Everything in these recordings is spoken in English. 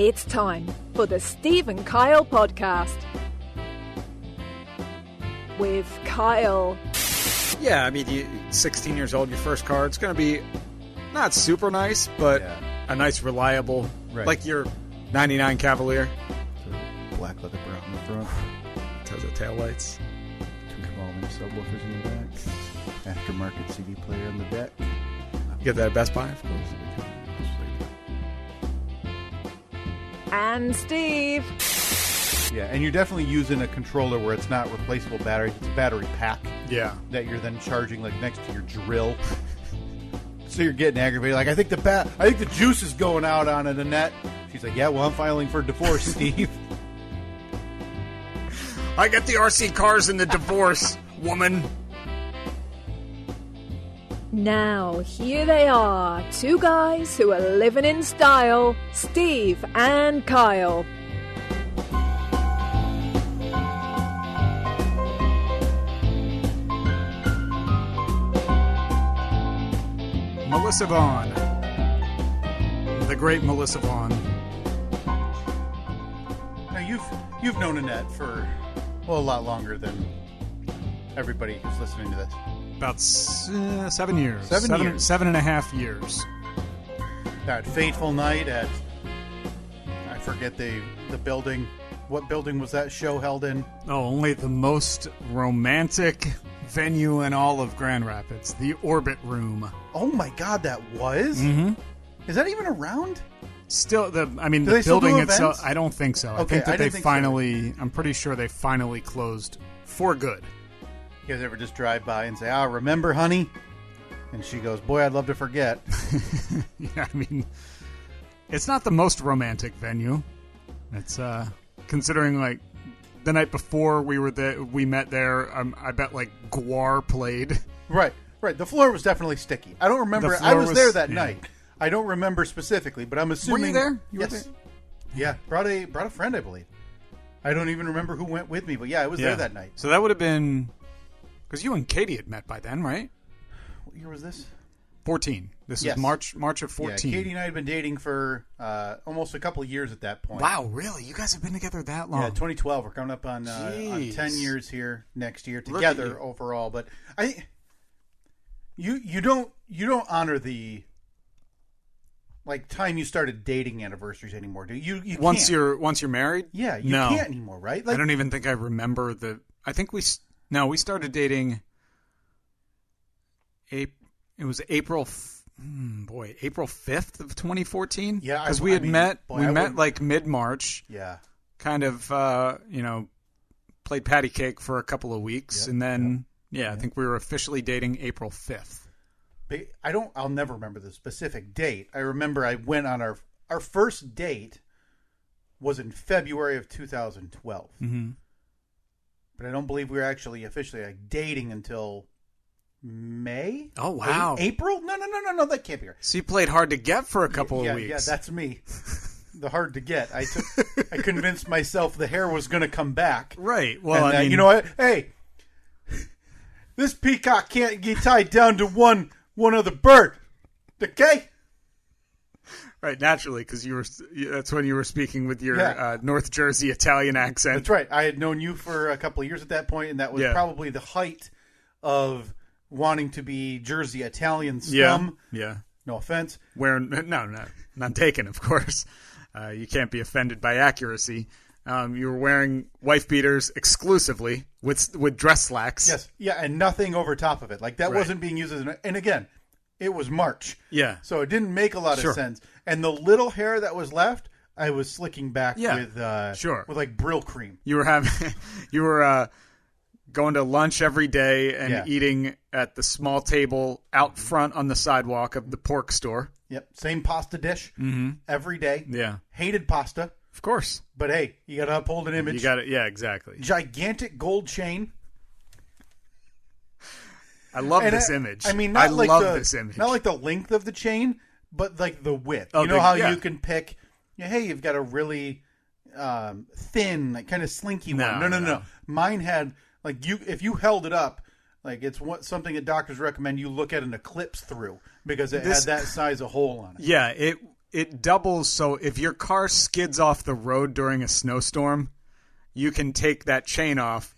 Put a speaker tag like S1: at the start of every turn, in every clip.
S1: It's time for the Steve and Kyle podcast. With Kyle.
S2: Yeah, I mean, 16 years old, your first car. It's going to be not super nice, but a nice, reliable, like your 99 Cavalier.
S3: Black leather brown in the front.
S2: Has the taillights.
S3: 2 12-inch subwoofers in the back. Aftermarket CD player in the deck.
S2: You get that at Best Buy, of course.
S1: And Steve.
S3: Yeah, and you're definitely using a controller where it's not replaceable batteries. It's a battery pack.
S2: Yeah.
S3: That you're then charging like next to your drill. So you're getting aggravated. Like, I think the juice is going out on it, Annette. She's like, yeah, well, I'm filing for divorce, Steve.
S2: I get the RC cars in the divorce, woman.
S1: Now, here they are, two guys who are living in style, Steve and Kyle.
S2: Melissa Vaughn. The great Melissa Vaughn.
S3: Now, you've known Annette for, well, a lot longer than everybody who's listening to this.
S2: About 7 years.
S3: 7 years.
S2: 7.5 years.
S3: That fateful night at, I forget the building. What building was that show held in?
S2: Oh, only the most romantic venue in all of Grand Rapids, the Orbit Room.
S3: Oh my God, that was?
S2: Mm-hmm.
S3: Is that even around?
S2: Still, the
S3: do
S2: building
S3: do
S2: itself, I don't think so.
S3: Okay,
S2: I think that I'm pretty sure they finally closed for good.
S3: You guys ever just drive by and say, remember, honey? And she goes, boy, I'd love to forget.
S2: Yeah, I mean, it's not the most romantic venue. It's, considering, like, the night before we met there, I bet, like, Guar played.
S3: Right. The floor was definitely sticky. I don't remember. I was there that night. I don't remember specifically, but I'm assuming.
S2: Were you there?
S3: Yes.
S2: Were there?
S3: Yeah, brought a friend, I believe. I don't even remember who went with me, but yeah, I was there that night.
S2: So that would have been... Because you and Katie had met by then, right?
S3: What year was this?
S2: 14. This is March of 14.
S3: Yeah, Katie and I had been dating for almost a couple of years at that point.
S2: Wow, really? You guys have been together that long?
S3: Yeah, 2012. We're coming up on 10 years here next year together overall. But you don't honor the time you started dating anniversaries anymore, do you? You
S2: once
S3: can't.
S2: you're married?
S3: Yeah, you can't anymore, right?
S2: I don't even think I remember I think we started dating. It was April 5th of 2014.
S3: Yeah,
S2: because we met like mid-March.
S3: Yeah,
S2: kind of played patty cake for a couple of weeks, and then I think we were officially dating April 5th.
S3: I'll never remember the specific date. I remember I went on our first date was in February of 2012.
S2: Mm-hmm.
S3: But I don't believe we were actually officially dating until May.
S2: Oh, wow.
S3: April? No, that can't be right.
S2: So you played hard to get for a couple of weeks.
S3: Yeah, that's me. The hard to get. I convinced myself the hair was going to come back.
S2: Right. Well,
S3: and, you know what? Hey, this peacock can't get tied down to one other bird. Okay?
S2: Right, naturally, because that's when you were speaking with your North Jersey Italian accent.
S3: That's right. I had known you for a couple of years at that point, and that was probably the height of wanting to be Jersey Italian scum.
S2: Yeah.
S3: No offense.
S2: None taken, of course. You can't be offended by accuracy. You were wearing wife beaters exclusively with dress slacks.
S3: Yes. Yeah, and nothing over top of it. Like, that wasn't being used as and again, it was March.
S2: Yeah.
S3: So it didn't make a lot of sense. And the little hair that was left, I was slicking back with like Brill cream.
S2: You were going to lunch every day and eating at the small table out front on the sidewalk of the pork store.
S3: Yep. Same pasta dish every day.
S2: Yeah.
S3: Hated pasta.
S2: Of course.
S3: But hey, you got to uphold an image.
S2: You got it. Yeah, exactly.
S3: Gigantic gold chain.
S2: I love this image.
S3: I mean,
S2: I love this image.
S3: Not like the length of the chain, but like the width.
S2: Oh,
S3: you know how you can pick, hey, you've got a really thin, like kind of slinky one. No. Mine had, like, if you held it up, like, it's something that doctors recommend you look at an eclipse through because it had that size of hole on it.
S2: Yeah, it doubles. So if your car skids off the road during a snowstorm, you can take that chain off,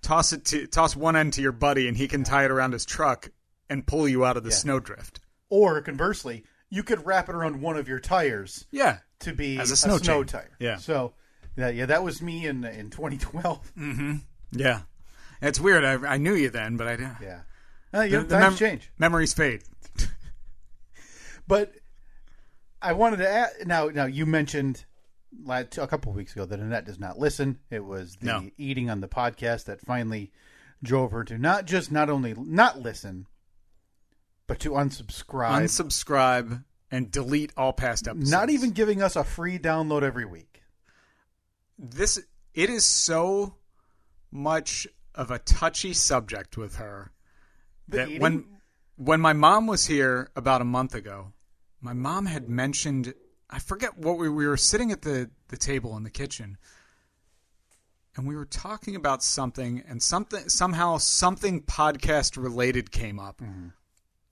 S2: toss one end to your buddy, and he can tie it around his truck and pull you out of the snowdrift.
S3: Or conversely, you could wrap it around one of your tires.
S2: Yeah.
S3: To be
S2: as a
S3: snow tire.
S2: Yeah.
S3: So, that was me in 2012.
S2: Mm-hmm. Yeah. It's weird. I knew you then, but I didn't.
S3: Yeah. Times change.
S2: Memories fade.
S3: But I wanted to add, now you mentioned a couple of weeks ago that Annette does not listen. It was the eating on the podcast that finally drove her to not only not listen, but to unsubscribe
S2: and delete all past episodes.
S3: Not even giving us a free download every week.
S2: It is so much of a touchy subject with her that when my mom was here about a month ago, my mom had mentioned, I forget what we were sitting at the table in the kitchen, and we were talking about something, and somehow something podcast related came up. Mm-hmm.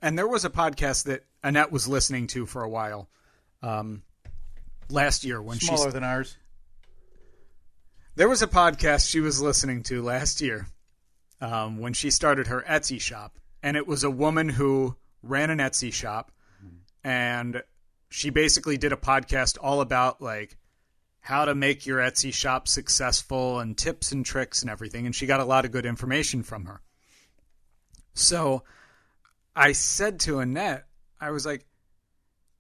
S2: And there was a podcast that Annette was listening to for a while last year.
S3: Smaller than ours.
S2: There was a podcast she was listening to last year when she started her Etsy shop. And it was a woman who ran an Etsy shop. And she basically did a podcast all about like how to make your Etsy shop successful and tips and tricks and everything. And she got a lot of good information from her. So I said to Annette, I was like,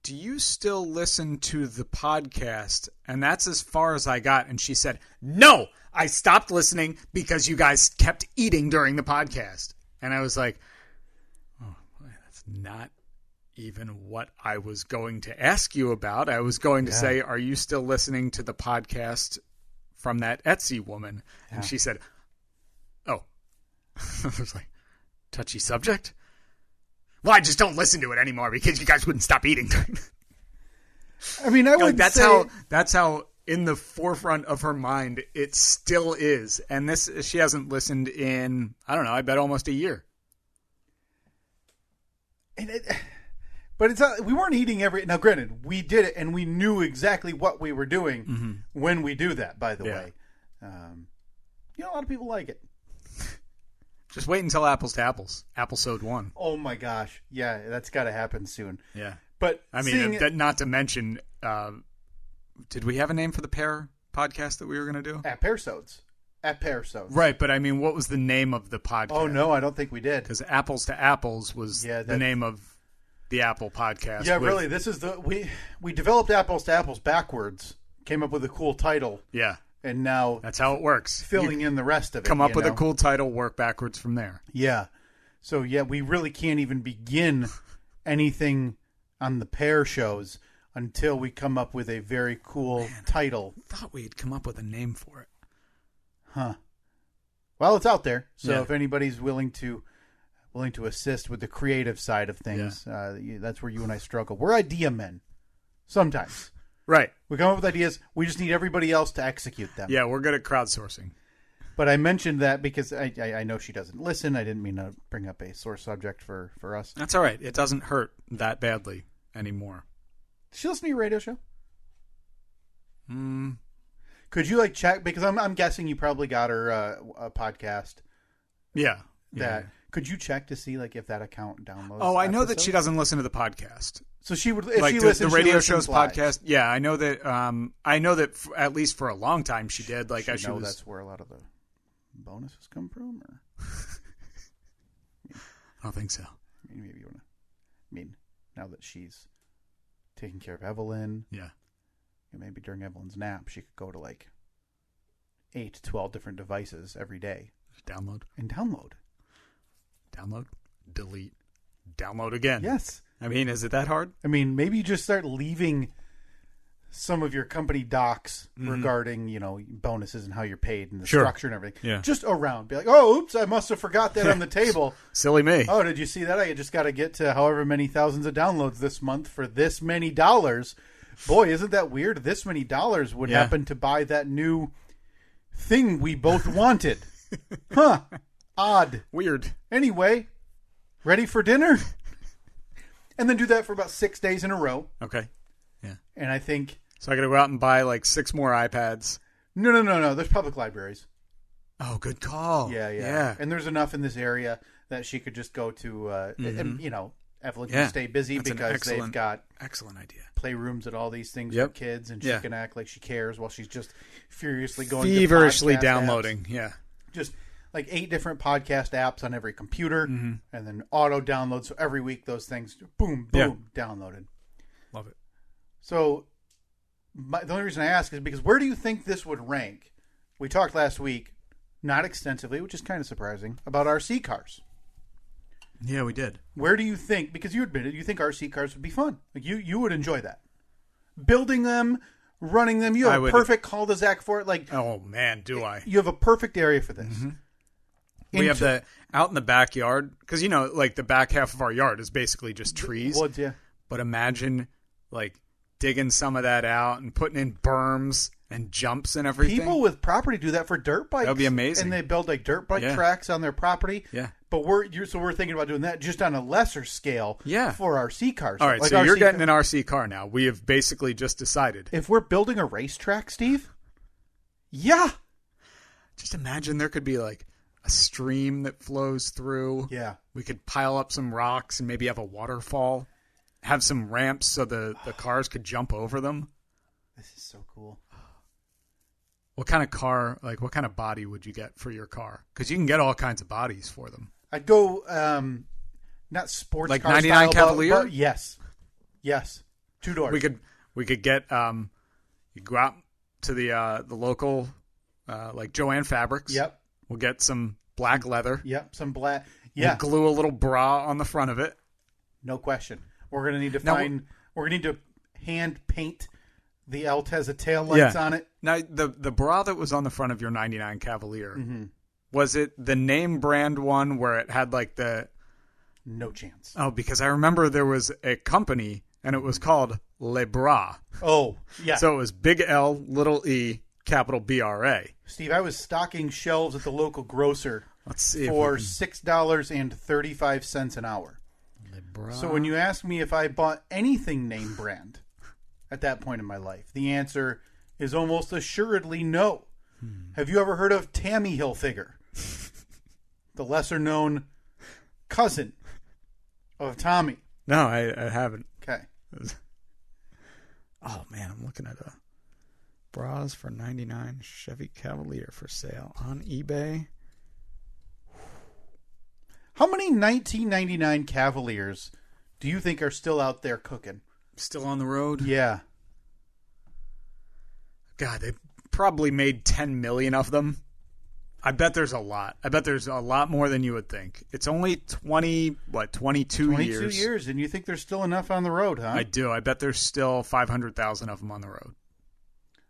S2: do you still listen to the podcast? And that's as far as I got. And she said, no, I stopped listening because you guys kept eating during the podcast. And I was like, oh, boy, that's not even what I was going to ask you about. I was going to say, are you still listening to the podcast from that Etsy woman? Yeah. And she said, oh. I was like, touchy subject? Well, I just don't listen to it anymore because you guys wouldn't stop eating.
S3: I mean, I would say
S2: that's how in the forefront of her mind it still is. And she hasn't listened in, I don't know, I bet almost a year.
S3: But it's not, we weren't eating now granted, we did it and we knew exactly what we were doing when we do that, by the way. A lot of people like it.
S2: Just wait until Apples to Apples. Applesode 1.
S3: Oh my gosh. Yeah, that's got to happen soon.
S2: Yeah.
S3: But
S2: I mean, not to mention, did we have a name for the pear podcast that we were going to do?
S3: At Pearsodes.
S2: Right, but I mean, what was the name of the podcast?
S3: Oh, no, I don't think we did.
S2: Because Apples to Apples was the name of the Apple podcast.
S3: Yeah, really. This is we developed Apples to Apples backwards, came up with a cool title.
S2: Yeah.
S3: And now
S2: that's how it works.
S3: Filling in the rest of it.
S2: Come up with a cool title, work backwards from there.
S3: Yeah. So, we really can't even begin anything on the pear shows until we come up with a very cool title.
S2: I thought we had come up with a name for it.
S3: Huh. Well, it's out there. So if anybody's willing to assist with the creative side of things, that's where you and I struggle. We're idea men. Sometimes.
S2: Right.
S3: We come up with ideas. We just need everybody else to execute them.
S2: Yeah, we're good at crowdsourcing.
S3: But I mentioned that because I know she doesn't listen. I didn't mean to bring up a sore subject for us.
S2: That's all right. It doesn't hurt that badly anymore.
S3: Does she listen to your radio show? Could you check? Because I'm guessing you probably got her a podcast.
S2: Yeah.
S3: Could you check to see if that account downloads?
S2: Oh, I know that she doesn't listen to the podcast.
S3: So she would, if she listens,
S2: the radio
S3: she
S2: show's
S3: live.
S2: podcast. Yeah, I know that. I know that at least for a long time she did.
S3: That's where a lot of the bonuses come from. Or
S2: I don't think so.
S3: Maybe you want to. I mean, now that she's taking care of Evelyn, maybe during Evelyn's nap, she could go to 8 to 12 different devices every day.
S2: Just download. Download. Delete. Download again.
S3: Yes.
S2: I mean, is it that hard?
S3: I mean, maybe you just start leaving some of your company docs regarding, bonuses and how you're paid and the structure and everything. Just around. Be like, oh, oops, I must have forgot that on the table.
S2: Silly me.
S3: Oh, did you see that? I just got to get to however many thousands of downloads this month for this many dollars. Boy, isn't that weird? This many dollars would happen to buy that new thing we both wanted. Huh. Odd.
S2: Weird.
S3: Anyway, ready for dinner? And then do that for about 6 days in a row.
S2: Okay. Yeah.
S3: And I think...
S2: So I got to go out and buy like 6 more iPads.
S3: No. There's public libraries.
S2: Oh, good call.
S3: Yeah. And there's enough in this area that she could just go to, and, Evelyn can stay busy because they've got
S2: excellent idea.
S3: Playrooms and all these things for kids, and she can act like she cares while she's just
S2: feverishly downloading.
S3: Apps.
S2: Yeah.
S3: Just like 8 different podcast apps on every computer, and then auto download. So every week those things, boom, downloaded.
S2: Love it.
S3: So the only reason I ask is because where do you think this would rank? We talked last week, not extensively, which is kind of surprising, about RC cars.
S2: Yeah, we did.
S3: Where do you think, because you admitted you think RC cars would be fun. Like you would enjoy that. Building them, running them, you have a perfect cul-de-sac for it. Like,
S2: oh man, do I.
S3: You have a perfect area for this.
S2: Mm-hmm. We have the out in the backyard, because like the back half of our yard is basically just trees.
S3: Woods, yeah.
S2: But imagine like digging some of that out and putting in berms and jumps and everything.
S3: People with property do that for dirt bikes.
S2: That would be amazing.
S3: And they build like dirt bike tracks on their property.
S2: Yeah.
S3: But we're thinking about doing that just on a lesser scale for RC cars.
S2: All right,
S3: like
S2: so you're getting an RC car now. We have basically just decided.
S3: If we're building a racetrack, Steve, yeah.
S2: Just imagine there could be like a stream that flows through.
S3: Yeah.
S2: We could pile up some rocks and maybe have a waterfall. Have some ramps so the cars could jump over them.
S3: This is so cool.
S2: What kind of car, like what kind of body would you get for your car? Because you can get all kinds of bodies for them.
S3: I'd go, not sports
S2: like
S3: car
S2: 99
S3: style,
S2: Cavalier?
S3: but yes. 2 doors.
S2: We could get, you go out to the local, like Joann Fabrics.
S3: Yep.
S2: We'll get some black leather.
S3: Yep. Some black. Yeah.
S2: We'll glue a little bra on the front of it.
S3: No question. We're going to need to we're going to need to hand paint the Altezza tail lights on it.
S2: Now, the bra that was on the front of your 99 Cavalier, was it the name brand one where it had like the...
S3: No chance.
S2: Oh, because I remember there was a company and it was called Le Bras.
S3: Oh, yeah.
S2: So it was big L, little E, capital BRA.
S3: Steve, I was stocking shelves at the local grocer
S2: Let's see
S3: for $6.35 an hour.
S2: Le Bras.
S3: So when you ask me if I bought anything name brand at that point in my life, the answer is almost assuredly no. Have you ever heard of Tammy Hilfiger? The lesser known cousin of Tommy.
S2: No, I haven't.
S3: Okay.
S2: Oh, man, I'm looking at bras for 99 Chevy Cavalier for sale on eBay.
S3: How many 1999 Cavaliers do you think are still out there cooking?
S2: Still on the road?
S3: Yeah.
S2: God, they probably made 10 million of them. I bet there's a lot. I bet there's a lot more than you would think. It's only 22 years.
S3: 22 years, and you think there's still enough on the road, huh?
S2: I do. I bet there's still 500,000 of them on the road.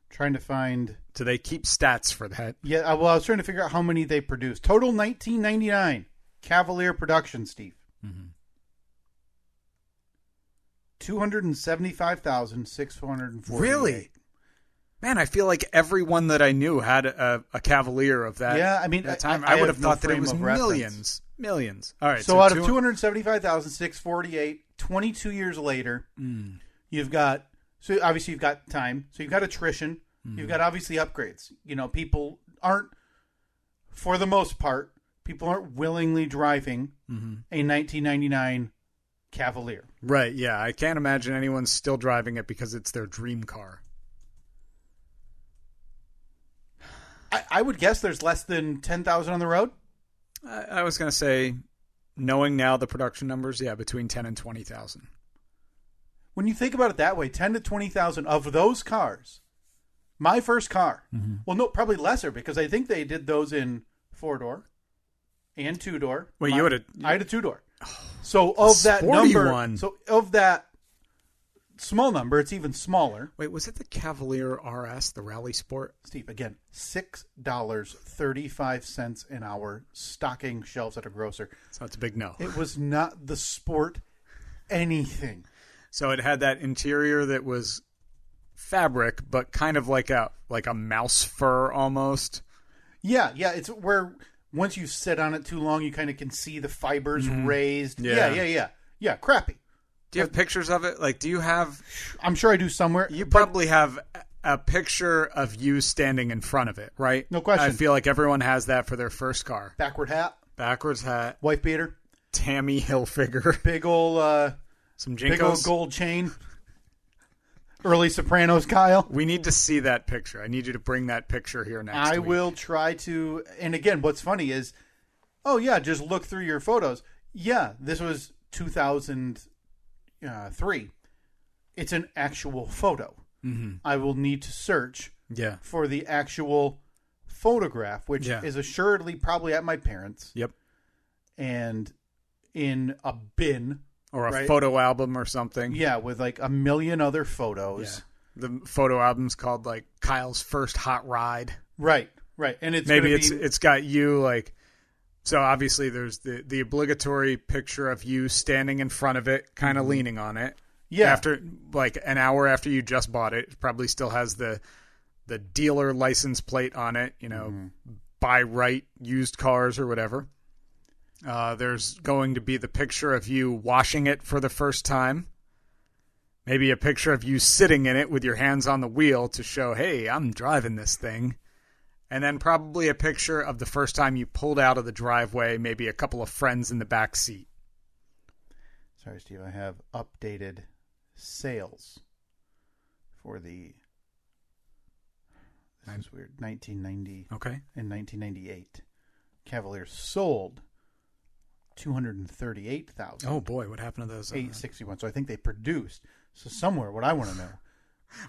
S3: Trying to find...
S2: Do they keep stats for that?
S3: Yeah, well, I was trying to figure out how many they produced. Total 1999 Cavalier production, Steve. 275,648.
S2: Really? Man, I feel like everyone that I knew had a Cavalier of that.
S3: Yeah, I mean,
S2: that time.
S3: I
S2: would have
S3: no
S2: thought that it was
S3: millions.
S2: Millions. All right.
S3: So out of 275,648, 22 years later, you've got, so obviously you've got time. So you've got attrition. You've got obviously upgrades. People aren't, for the most part, people aren't willingly driving a 1999 Cavalier.
S2: Right, yeah. I can't imagine anyone still driving it because it's their dream car.
S3: I would guess there's less than 10,000 on the road.
S2: I was going to say, knowing now the production numbers, yeah, between 10 and 20,000.
S3: When you think about it that way, 10 to 20,000 of those cars, my first car, well, no, probably lesser because I think they did those in 4-door and 2-door.
S2: Wait,
S3: I had a 2-door. So of that number, of that small number, it's even smaller.
S2: Wait, was it the Cavalier RS, the Rally Sport?
S3: Steve, again, $6.35 an hour, stocking shelves at a grocer.
S2: So it's a big no.
S3: It was not the Sport anything.
S2: So it had that interior that was fabric, but kind of like a mouse fur almost.
S3: Yeah, it's where once you sit on it too long, you kind of can see the fibers raised. Yeah, crappy.
S2: Do you have pictures of it? Like, do you have...
S3: I'm sure I do somewhere.
S2: You probably have a picture of you standing in front of it, right?
S3: No question.
S2: I feel like everyone has that for their first car.
S3: Backwards hat. Wife beater.
S2: Tammy Hilfiger.
S3: Big old...
S2: Some Jinkos.
S3: Big old gold chain. Early Sopranos, Kyle.
S2: We need to see that picture. I need you to bring that picture here next week.
S3: I will try to. And again, what's funny is, oh yeah, just look through your photos. Yeah, this was 2003. It's an actual photo. Mm-hmm. I will need to search for the actual photograph, which is assuredly probably at my parents'.
S2: Yep.
S3: And in a bin.
S2: Or a photo album or something.
S3: Yeah, with like a million other photos.
S2: Yeah. The photo album's called like Kyle's First Hot Ride.
S3: Right. And it's
S2: it's got you like, so obviously there's the obligatory picture of you standing in front of it, kind of leaning on it.
S3: Yeah.
S2: After like an hour after you just bought it, it probably still has the dealer license plate on it, buy right used cars or whatever. There's going to be the picture of you washing it for the first time. Maybe a picture of you sitting in it with your hands on the wheel to show, hey, I'm driving this thing. And then probably a picture of the first time you pulled out of the driveway, maybe a couple of friends in the back seat.
S3: Sorry, Steve, I have updated sales for the... This is weird. 1990 and 1998. Cavaliers sold 238,000.
S2: Oh boy, what happened to those?
S3: 861. So I think they produced. So somewhere, what I want to know,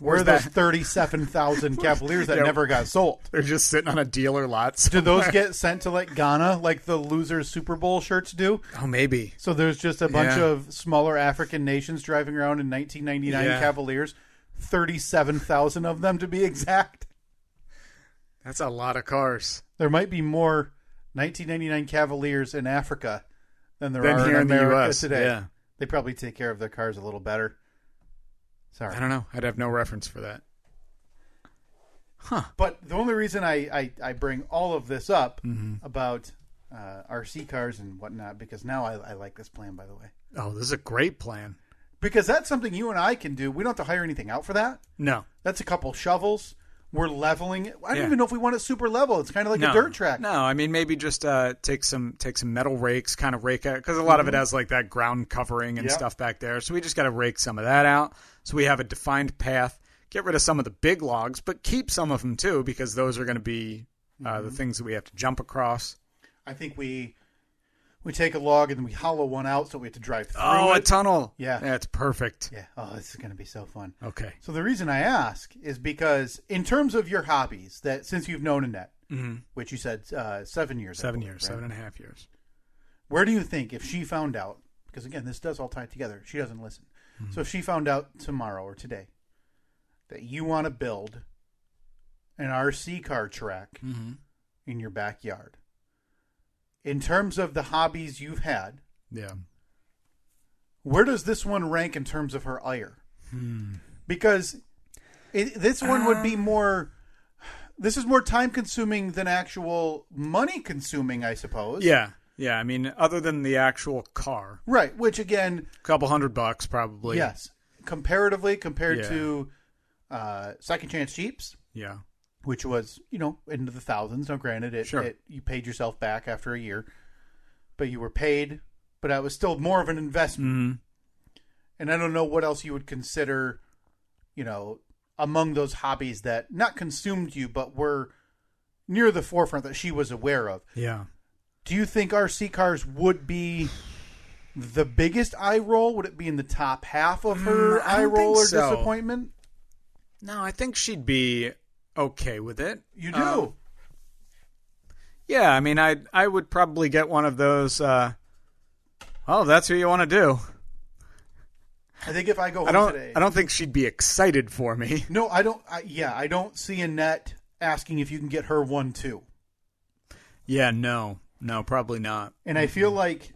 S3: where are those 37,000 Cavaliers that never got sold?
S2: They're just sitting on a dealer lot somewhere.
S3: Do those get sent to like Ghana, like the losers Super Bowl shirts do?
S2: Oh, maybe.
S3: So there's just a bunch of smaller African nations driving around in 1999 Cavaliers, 37,000 of them to be exact.
S2: That's a lot of cars.
S3: There might be more 1999 Cavaliers in Africa than there are
S2: here
S3: in America
S2: the US
S3: today.
S2: Yeah.
S3: They probably take care of their cars a little better. Sorry.
S2: I don't know. I'd have no reference for that. Huh.
S3: But the only reason I bring all of this up about RC cars and whatnot, because now I like this plan, by the way.
S2: Oh, this is a great plan.
S3: Because that's something you and I can do. We don't have to hire anything out for that.
S2: No.
S3: That's a couple shovels. We're leveling it. I don't even know if we want it super level. It's kind of like a dirt track.
S2: No, I mean, maybe just take some metal rakes, kind of rake out, because a lot of it has like that ground covering and stuff back there. So we just got to rake some of that out. So we have a defined path. Get rid of some of the big logs, but keep some of them too, because those are going to be the things that we have to jump across.
S3: I think we take a log and then we hollow one out, so we have to drive through
S2: a tunnel.
S3: Yeah.
S2: That's perfect.
S3: Yeah. Oh, this is going to be so fun.
S2: Okay.
S3: So the reason I ask is because in terms of your hobbies, that since you've known Annette, which you said 7 years.
S2: 7 years, right? 7.5 years.
S3: Where do you think if she found out, because again, this does all tie together, she doesn't listen. So if she found out tomorrow or today that you want to build an RC car track in your backyard, in terms of the hobbies you've had, where does this one rank in terms of her ire? Because this one would be more... This is more time-consuming than actual money-consuming, I suppose.
S2: Yeah. I mean, other than the actual car.
S3: Right, which again...
S2: A couple $100 probably.
S3: Yes. Comparatively, compared to Second Chance Jeeps.
S2: Yeah.
S3: Which was, into the thousands. Now, granted, you paid yourself back after a year. But you were paid. But it was still more of an investment. And I don't know what else you would consider, among those hobbies that not consumed you, but were near the forefront that she was aware of.
S2: Yeah.
S3: Do you think RC cars would be the biggest eye roll? Would it be in the top half of her eye roll or disappointment?
S2: No, I think she'd be okay with it.
S3: You do?
S2: Yeah, I mean, I would probably get one of those, that's what you want to do.
S3: I think if I go home today...
S2: I don't think she'd be excited for me.
S3: No, I don't. I don't see Annette asking if you can get her one, too.
S2: Yeah, no, probably not.
S3: And I feel like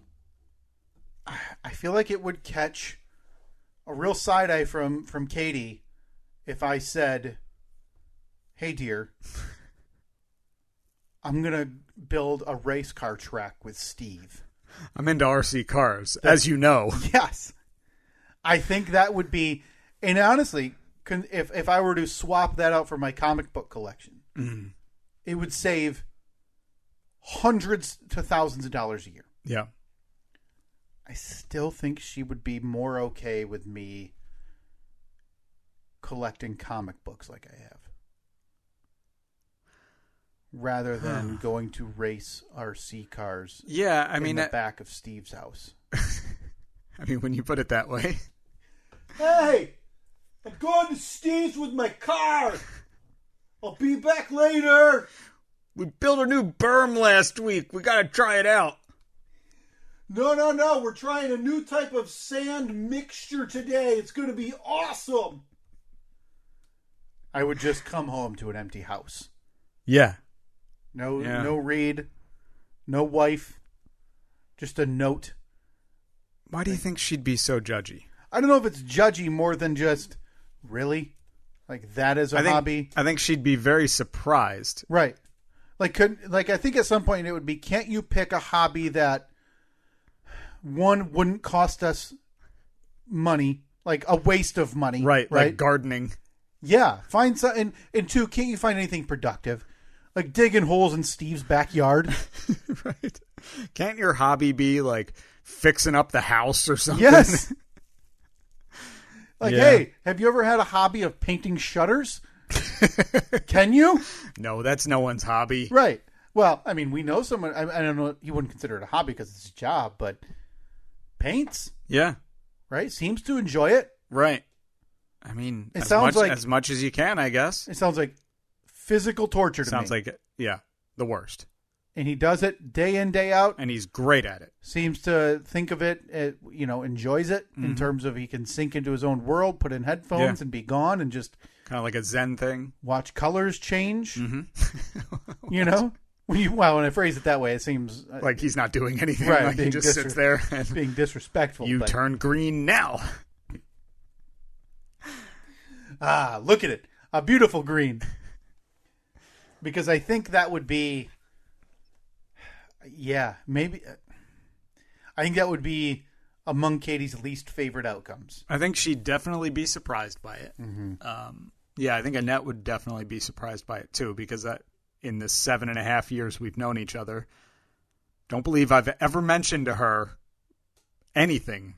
S3: it would catch a real side eye from Katie if I said, "Hey, dear, I'm gonna build a race car track with Steve."
S2: I'm into RC cars, as you know.
S3: Yes, I think that would be, and honestly, if I were to swap that out for my comic book collection, it would save hundreds to thousands of dollars a year.
S2: Yeah.
S3: I still think she would be more okay with me collecting comic books like I have, rather than going to race RC cars.
S2: Yeah, I mean,
S3: in the back of Steve's house.
S2: I mean, when you put it that way.
S3: Hey, I'm going to Steve's with my car. I'll be back later.
S2: We built a new berm last week. We got to try it out.
S3: No. We're trying a new type of sand mixture today. It's going to be awesome. I would just come home to an empty house.
S2: Yeah.
S3: No Reed. No wife. Just a note.
S2: Why do you think she'd be so judgy?
S3: I don't know if it's judgy more than just, really? Like, that is a hobby?
S2: I think she'd be very surprised.
S3: Right. I think at some point it would be, can't you pick a hobby that, one, wouldn't cost us money, like a waste of money.
S2: Right? Like gardening.
S3: Yeah. Find something. And two, can't you find anything productive? Like digging holes in Steve's backyard.
S2: Right. Can't your hobby be like fixing up the house or something?
S3: Yes. Hey, have you ever had a hobby of painting shutters? Can you?
S2: No, that's no one's hobby.
S3: Right. Well, I mean, we know someone. I don't know. You wouldn't consider it a hobby because it's a job, but paints.
S2: Yeah.
S3: Right. Seems to enjoy it.
S2: Right. I mean,
S3: it sounds like
S2: as much as you can, I guess.
S3: It sounds like physical torture to me.
S2: Sounds like, yeah, the worst.
S3: And he does it day in, day out.
S2: And he's great at it.
S3: Seems to think of it, enjoys it in terms of he can sink into his own world, put in headphones and be gone and just...
S2: Kind of like a Zen thing.
S3: Watch colors change. When I phrase it that way, it seems...
S2: like he's not doing anything.
S3: Right.
S2: Like he just sits there. And
S3: being disrespectful.
S2: You turn green now.
S3: Look at it. A beautiful green. Because I think that would be... Yeah, maybe. I think that would be among Katie's least favorite outcomes.
S2: I think she'd definitely be surprised by it.
S3: Mm-hmm.
S2: Yeah, I think Annette would definitely be surprised by it too, because in the 7.5 years we've known each other, don't believe I've ever mentioned to her anything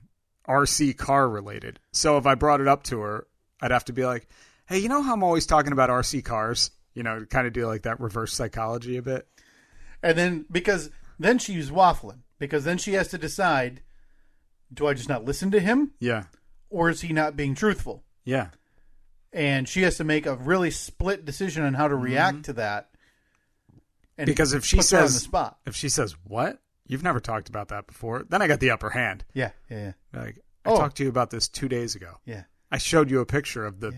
S2: RC car related. So if I brought it up to her, I'd have to be like, hey, you know how I'm always talking about RC cars? Kind of do like that reverse psychology a bit.
S3: And then, because then she's waffling. Because then she has to decide, do I just not listen to him?
S2: Yeah.
S3: Or is he not being truthful?
S2: Yeah.
S3: And she has to make a really split decision on how to react to that. And
S2: because if she says,
S3: on the spot.
S2: If she says, what? You've never talked about that before. Then I got the upper hand.
S3: Yeah.
S2: Like, I talked to you about this 2 days ago.
S3: Yeah.
S2: I showed you a picture of the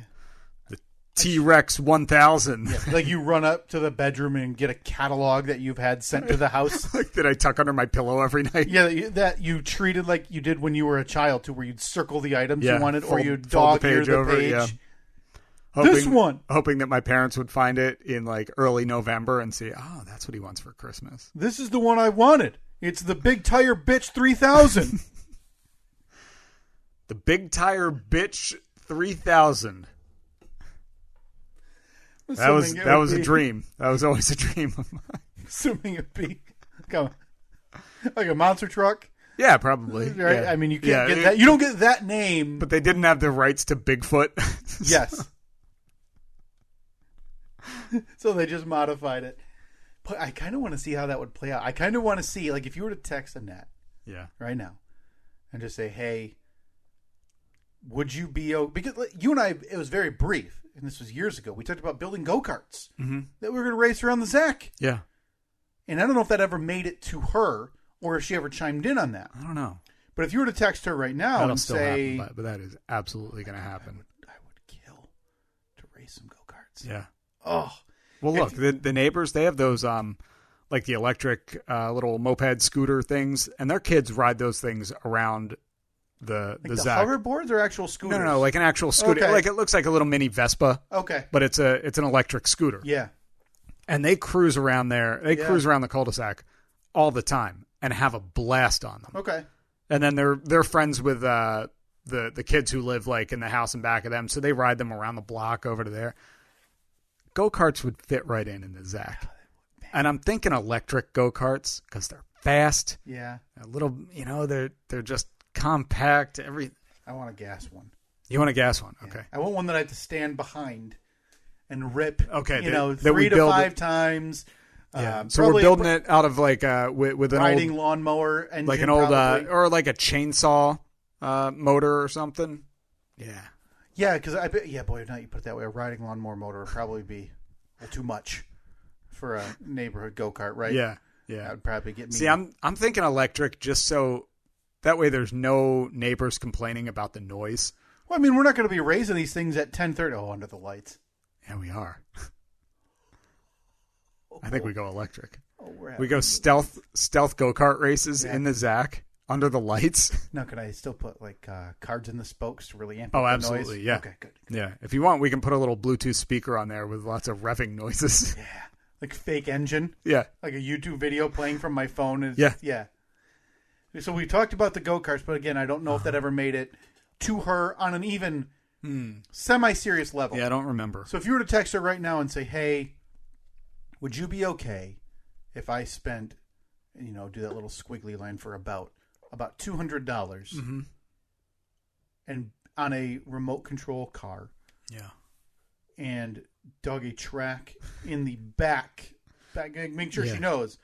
S2: T-Rex 1000.
S3: Yeah, like you run up to the bedroom and get a catalog that you've had sent to the house.
S2: Like that I tuck under my pillow every night.
S3: Yeah, that you treated like you did when you were a child too, where you'd circle the items you wanted, or you'd dog ear the page. Yeah. This one.
S2: Hoping that my parents would find it in like early November and say, oh, that's what he wants for Christmas.
S3: This is the one I wanted. It's the Big Tire Bitch 3000.
S2: The Big Tire Bitch 3000. That was a dream. That was always a dream of mine.
S3: Assuming it'd be like a monster truck.
S2: Yeah, probably.
S3: Right?
S2: Yeah.
S3: I mean, you can't get that. You don't get that name.
S2: But they didn't have the rights to Bigfoot.
S3: Yes. So they just modified it. But I kind of want to see how that would play out. I kind of want to see, like, if you were to text Annette right now and just say, hey, would you be... Because you and I, it was very brief. And this was years ago. We talked about building go-karts that we were going to race around the Zach.
S2: Yeah.
S3: And I don't know if that ever made it to her or if she ever chimed in on that.
S2: I don't know.
S3: But if you were to text her right now
S2: That'll
S3: and
S2: still
S3: say...
S2: happen, but that is absolutely going to happen.
S3: I would kill to race some go-karts.
S2: Yeah.
S3: Oh.
S2: Well, look, the neighbors, they have those, like the electric little moped scooter things, and their kids ride those things around the Zach.
S3: Hoverboards or actual scooters?
S2: No, like an actual scooter.
S3: Okay.
S2: Like it looks like a little mini Vespa.
S3: Okay.
S2: But it's an electric scooter.
S3: Yeah.
S2: And they cruise around there. They cruise around the cul-de-sac all the time and have a blast on them.
S3: Okay.
S2: And then they're friends with the kids who live like in the house in back of them, so they ride them around the block over to there. Go-karts would fit right in the Zach. And I'm thinking electric go-karts because they're fast.
S3: Yeah.
S2: A little, they're just compact.
S3: I want a gas one.
S2: You want a gas one?
S3: Yeah.
S2: Okay.
S3: I want one that I have to stand behind and rip. Okay. 3 to 5 times.
S2: Yeah. So we're building it out of like with an
S3: riding
S2: old
S3: lawnmower engine,
S2: like an old or like a chainsaw motor or something. Yeah.
S3: Yeah, because I bet. Yeah, boy, now you put it that way, a riding lawnmower motor would probably be too much for a neighborhood go-kart, right?
S2: Yeah. Yeah.
S3: That would probably get me.
S2: See, I'm thinking electric just so that way there's no neighbors complaining about the noise.
S3: Well, I mean, we're not going to be raising these things at 10:30. Oh, under the lights.
S2: Yeah, we are. I think we go electric.
S3: We
S2: go stealth go-kart races in the Zach under the lights.
S3: Now, can I still put like cards in the spokes to really amp
S2: up
S3: the
S2: absolutely,
S3: noise?
S2: Yeah.
S3: Okay, good.
S2: Yeah, if you want, we can put a little Bluetooth speaker on there with lots of revving noises.
S3: Yeah, like fake engine.
S2: Yeah,
S3: like a YouTube video playing from my phone.
S2: Yeah.
S3: So we talked about the go-karts, but again, I don't know if that ever made it to her on an even semi-serious level.
S2: Yeah, I don't remember.
S3: So if you were to text her right now and say, "Hey, would you be okay if I spent, do that little squiggly line for about $200 and on a remote control car, and dug a track in the back, make sure she knows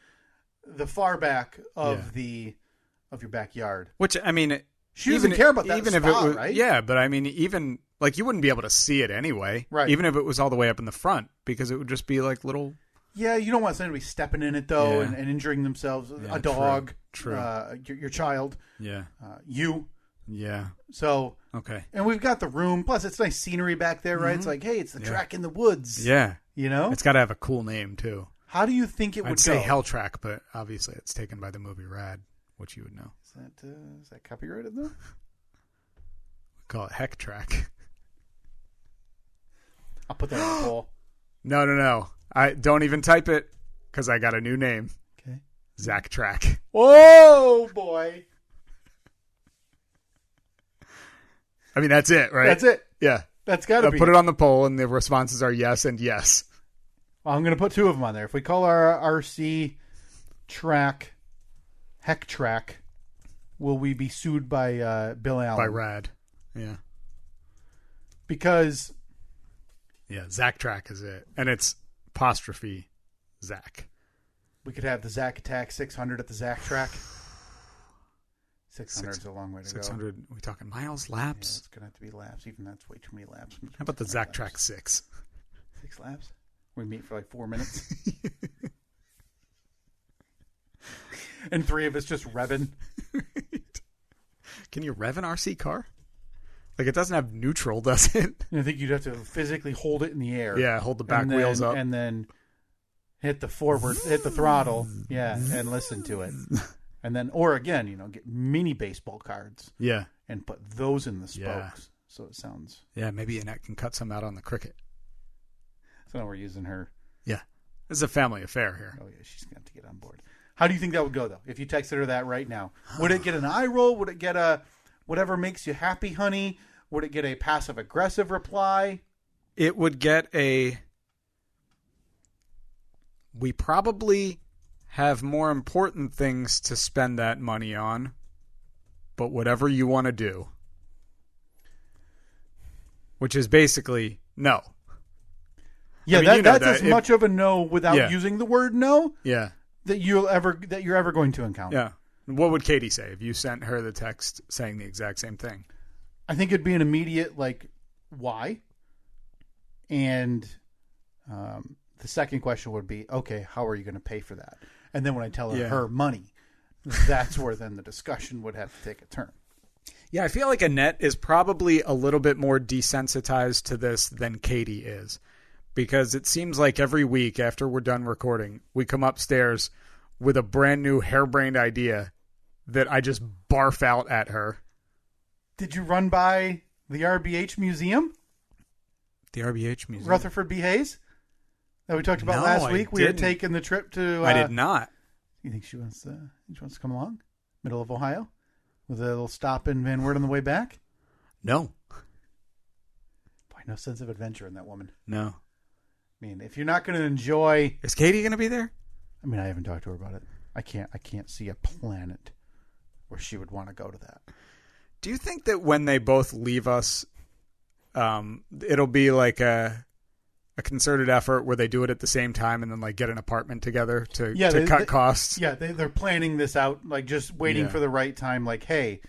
S3: the far back of your backyard."
S2: Which I mean,
S3: she doesn't care about that
S2: even
S3: spot,
S2: if it was,
S3: right?
S2: Yeah, but I mean, even like you wouldn't be able to see it anyway,
S3: right?
S2: Even if it was all the way up in the front, because it would just be like little.
S3: Yeah, you don't want somebody to be stepping in it though and injuring themselves.
S2: Yeah,
S3: a dog,
S2: true.
S3: Your child, you.
S2: Yeah.
S3: So
S2: okay,
S3: and we've got the room. Plus, it's nice scenery back there, right? It's like, hey, it's the track in the woods.
S2: Yeah,
S3: it's
S2: got to have a cool name too.
S3: How do you think it would
S2: I'd say
S3: go?
S2: Hell Track, but obviously it's taken by the movie Rad, which you would know.
S3: Is that copyrighted though?
S2: We call it Heck Track.
S3: I'll put that on the poll.
S2: No. I don't even type it because I got a new name.
S3: Okay,
S2: Zach Track.
S3: Oh boy.
S2: I mean, that's it, right?
S3: That's it.
S2: Yeah.
S3: That's got to be.
S2: Put it on the poll, and the responses are yes and yes.
S3: Well, I'm going to put 2 of them on there. If we call our RC track Heck Track, will we be sued by Bill Allen?
S2: By Rad. Yeah.
S3: Because...
S2: Yeah, Zach Track is it. And it's apostrophe Zach.
S3: We could have the Zach Attack 600 at the Zach Track. 600 is a long way to
S2: 600,
S3: go.
S2: Are we talking miles, laps?
S3: Yeah, it's going to have to be laps. Even that's way too many laps.
S2: How about the Zach Track 6?
S3: 6 laps? We meet for like 4 minutes. And 3 of us just revving.
S2: Can you rev an RC car? Like, it doesn't have neutral, does it?
S3: I think you'd have to physically hold it in the air.
S2: Yeah, hold the back wheels up.
S3: And then hit the throttle, and listen to it. And then, or again, get mini baseball cards.
S2: Yeah.
S3: And put those in the spokes.
S2: Yeah.
S3: So it sounds...
S2: Yeah, maybe Annette can cut some out on the cricket.
S3: So now we're using her.
S2: Yeah. This is a family affair here.
S3: Oh, yeah, she's going to have to get on board. How do you think that would go, though, if you texted her that right now? Would it get an eye roll? Would it get a whatever makes you happy, honey? Would it get a passive-aggressive reply?
S2: It would get a... We probably have more important things to spend that money on, but whatever you want to do. Which is basically no.
S3: Yeah, I mean, that's as much of a no without using the word no.
S2: Yeah.
S3: That you're ever going to encounter.
S2: Yeah. What would Katie say if you sent her the text saying the exact same thing?
S3: I think it'd be an immediate why? And the second question would be, okay, how are you going to pay for that? And then when I tell her her money, that's where then the discussion would have to take a turn.
S2: Yeah, I feel like Annette is probably a little bit more desensitized to this than Katie is. Because it seems like every week after we're done recording, we come upstairs with a brand new harebrained idea that I just barf out at her.
S3: Did you run by the RBH Museum?
S2: The RBH Museum?
S3: Rutherford B. Hayes? That we talked about last week? We had taken the trip to...
S2: I did not.
S3: You think she wants to come along? Middle of Ohio? With a little stop in Van Wert on the way back?
S2: No.
S3: Boy, no sense of adventure in that woman.
S2: No.
S3: I mean, if you're not going to enjoy...
S2: Is Katie going to be there?
S3: I mean, I haven't talked to her about it. I can't see a planet where she would want to go to that.
S2: Do you think that when they both leave us, it'll be like a concerted effort where they do it at the same time and then like get an apartment together to cut costs?
S3: Yeah, they're planning this out, like just waiting for the right time. Like, hey,